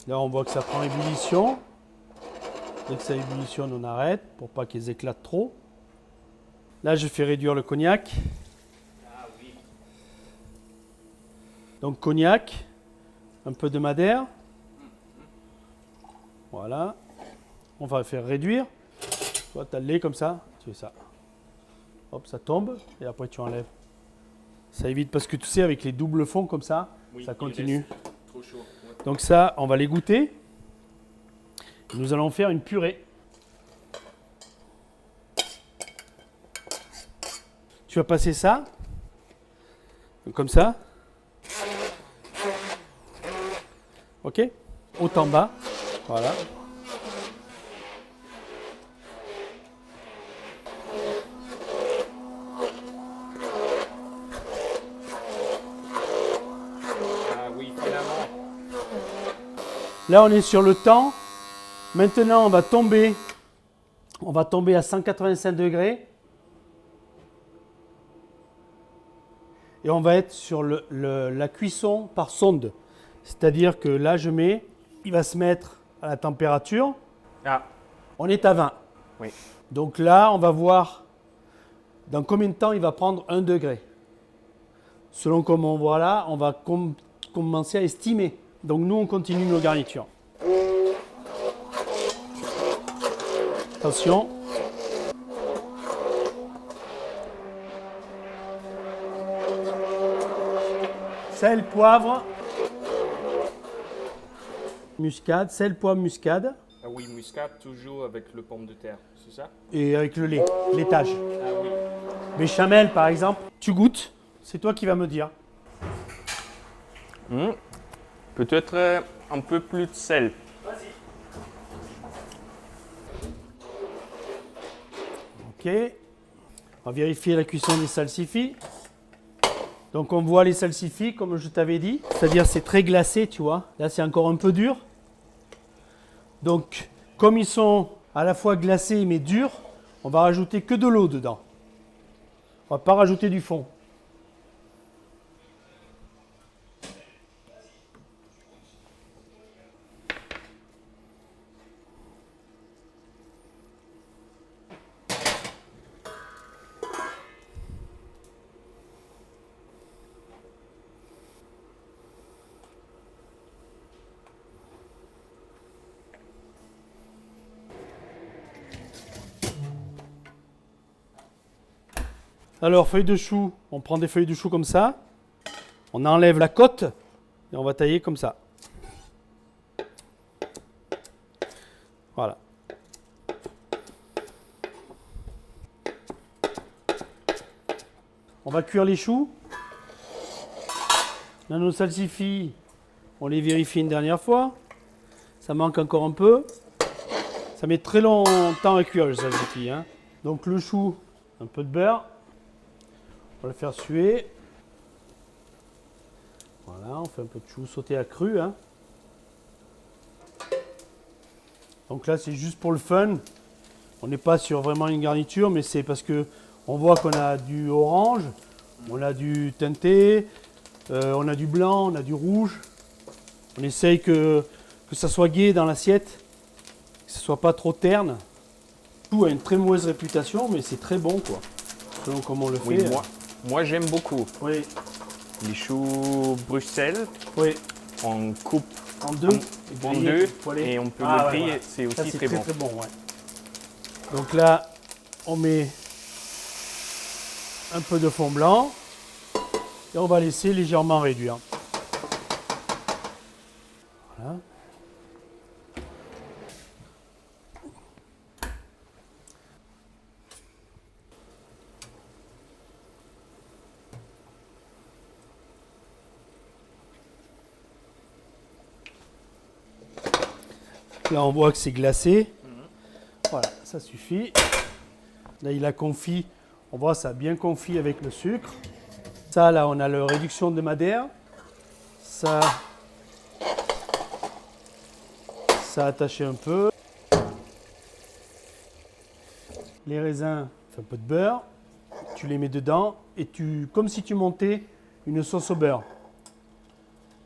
Là, on voit que ça prend ébullition. Dès que ça ébullitionne, on arrête pour pas qu'ils éclatent trop. Là, je fais réduire le cognac. Ah oui. Donc cognac, un peu de madère. Voilà. On va faire réduire. Toi, tu as le lait comme ça, tu fais ça. Hop, ça tombe et après tu enlèves. Ça évite parce que tu sais, avec les doubles fonds comme ça, Oui, ça il continue. reste trop chaud. Ouais. Donc ça, on va les goûter. Nous allons faire une purée. Tu vas passer ça Donc, comme ça. Ok? Haut en bas. Voilà. Ah oui, finalement. Là, on est sur le temps. Maintenant, on va tomber à 185 degrés. Et on va être sur la cuisson par sonde. C'est-à-dire que là, il va se mettre à la température. Ah, On est à 20. oui. Donc là, on va voir dans combien de temps il va prendre 1 degré. Selon comme on voit là, on va commencer à estimer. Donc nous, on continue nos garnitures. Attention. Sel, poivre. Muscade, sel, poivre, muscade. Ah oui, muscade toujours avec le pomme de terre, c'est ça? Et avec le lait, laitage. Ah oui. Béchamel, par exemple. Tu goûtes, c'est toi qui vas me dire. Peut-être un peu plus de sel. Ok. On va vérifier la cuisson des salsifis. Donc on voit les salsifis, comme je t'avais dit. C'est-à-dire c'est très glacé, tu vois. Là, c'est encore un peu dur. Donc, comme ils sont à la fois glacés mais durs, on va rajouter que de l'eau dedans. On va pas rajouter du fond. Alors, feuilles de chou, on prend des feuilles de chou comme ça. On enlève la côte et on va tailler comme ça. Voilà. On va cuire les choux. Là, nos salsifis, on les vérifie une dernière fois. Ça manque encore un peu. Ça met très longtemps à cuire le salsifis, hein. Donc le chou, un peu de beurre. On va le faire suer. Voilà, on fait un peu de chou sauté à cru, hein. Donc là, c'est juste pour le fun. On n'est pas sur vraiment une garniture, mais c'est parce que on voit qu'on a du orange, on a du teinté, on a du blanc, on a du rouge. On essaye que ça soit gai dans l'assiette, que ce ne soit pas trop terne. Tout a une très mauvaise réputation, mais c'est très bon, quoi. Selon comment on le Oui, fait. moi j'aime beaucoup. Oui, Les choux Bruxelles, oui. on coupe En deux. en grillé, deux poêlé. et on peut Ah, le ouais, griller, voilà. c'est Ça, aussi c'est très bon. très bon, ouais. Donc là, on met un peu de fond blanc et on va laisser légèrement réduire. Voilà. Là, on voit que c'est glacé. Voilà, ça suffit. Là, il a confit. On voit ça a bien confit avec le sucre. Ça, là, on a la réduction de madère. Ça a attaché un peu. Les raisins, un peu de beurre. Tu les mets dedans et comme si tu montais une sauce au beurre.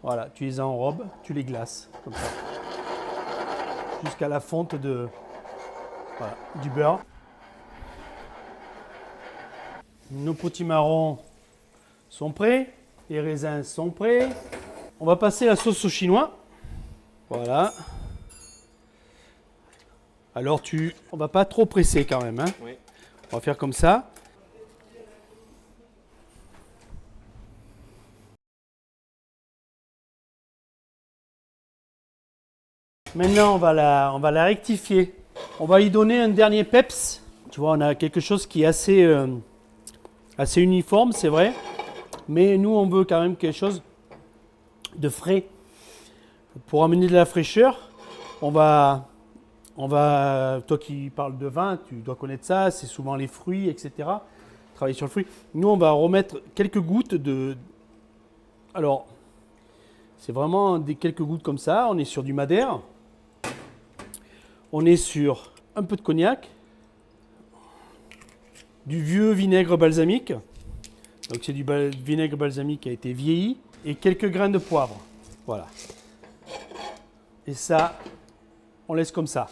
Voilà, tu les enrobes, tu les glaces comme ça. Jusqu'à la fonte du beurre. Nos potimarrons sont prêts, les raisins sont prêts. On va passer la sauce au chinois. Voilà. Alors on va pas trop presser quand même, hein. Oui. On va faire comme ça. Maintenant, on va la rectifier. On va y donner un dernier peps. Tu vois, on a quelque chose qui est assez uniforme, c'est vrai. Mais nous, on veut quand même quelque chose de frais. Pour amener de la fraîcheur, on va, toi qui parles de vin, tu dois connaître ça, c'est souvent les fruits, etc. Travailler sur le fruit. Nous, on va remettre quelques gouttes de... Alors, c'est vraiment quelques gouttes comme ça. On est sur du madère. On est sur un peu de cognac. Du vieux vinaigre balsamique. Donc c'est du vinaigre balsamique qui a été vieilli. Et quelques grains de poivre. Voilà. Et ça, on laisse comme ça.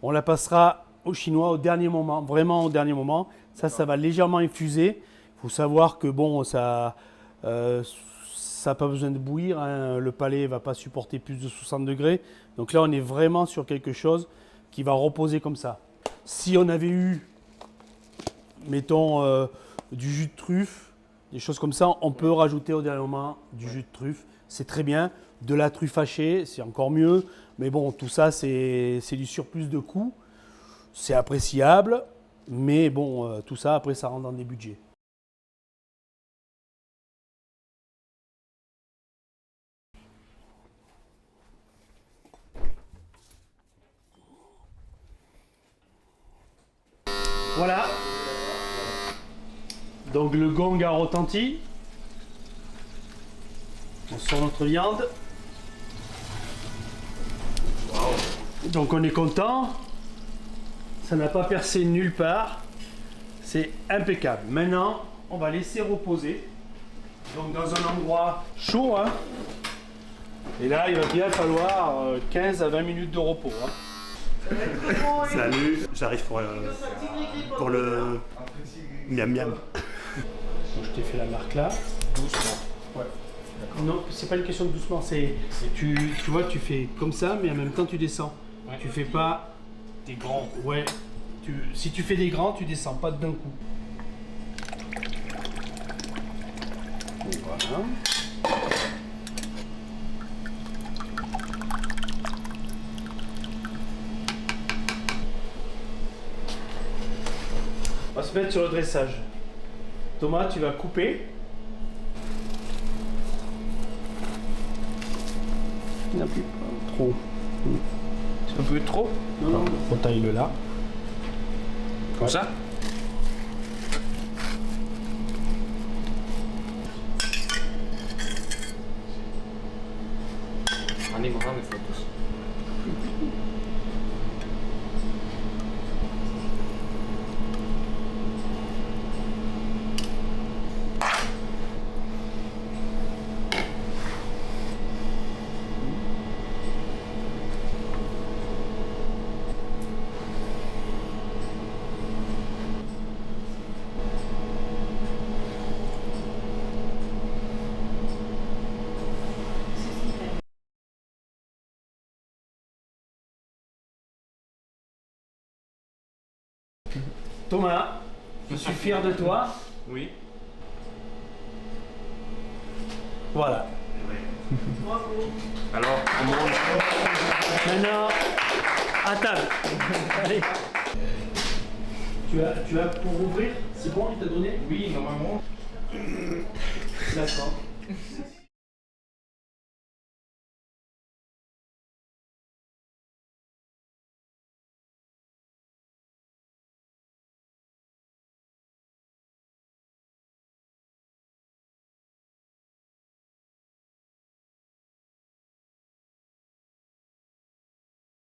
On la passera au chinois au dernier moment, vraiment au dernier moment. Ça va légèrement infuser. Il faut savoir que bon, ça n'a pas besoin de bouillir. Hein. Le palais ne va pas supporter plus de 60 degrés. Donc là, on est vraiment sur quelque chose qui va reposer comme ça. Si on avait eu, mettons, du jus de truffe, des choses comme ça, on peut rajouter au dernier moment du jus de truffe. C'est très bien. De la truffe hachée, c'est encore mieux. Mais bon, tout ça, c'est du surplus de coût. C'est appréciable. Mais bon, tout ça, après, ça rentre dans des budgets. Voilà. Donc le gong a retenti. On sort notre viande. Donc on est content. Ça n'a pas percé nulle part. C'est impeccable. Maintenant, on va laisser reposer. Donc dans un endroit chaud. Hein. Et là, il va bien falloir 15 à 20 minutes de repos. Hein. Salut, j'arrive pour le miam miam. Donc, je t'ai fait la marque là. Doucement. Ouais. Non, c'est pas une question de doucement, c'est tu vois, tu fais comme ça, mais en même temps tu descends. Ouais. Tu fais pas Des grands. ouais. Si tu fais des grands, tu descends pas d'un coup. Voilà. On va se mettre sur le dressage. Thomas, tu vas couper. Il n'y a plus trop. C'est un peu trop. Non, on taille-le là. Comme ça. Annie mag aan met foto's. Thomas, je suis fier de toi. Oui. Voilà. Alors, on mange. Maintenant, à table. Allez. Tu as pour ouvrir? C'est bon, il t'a donné? Oui, normalement. D'accord.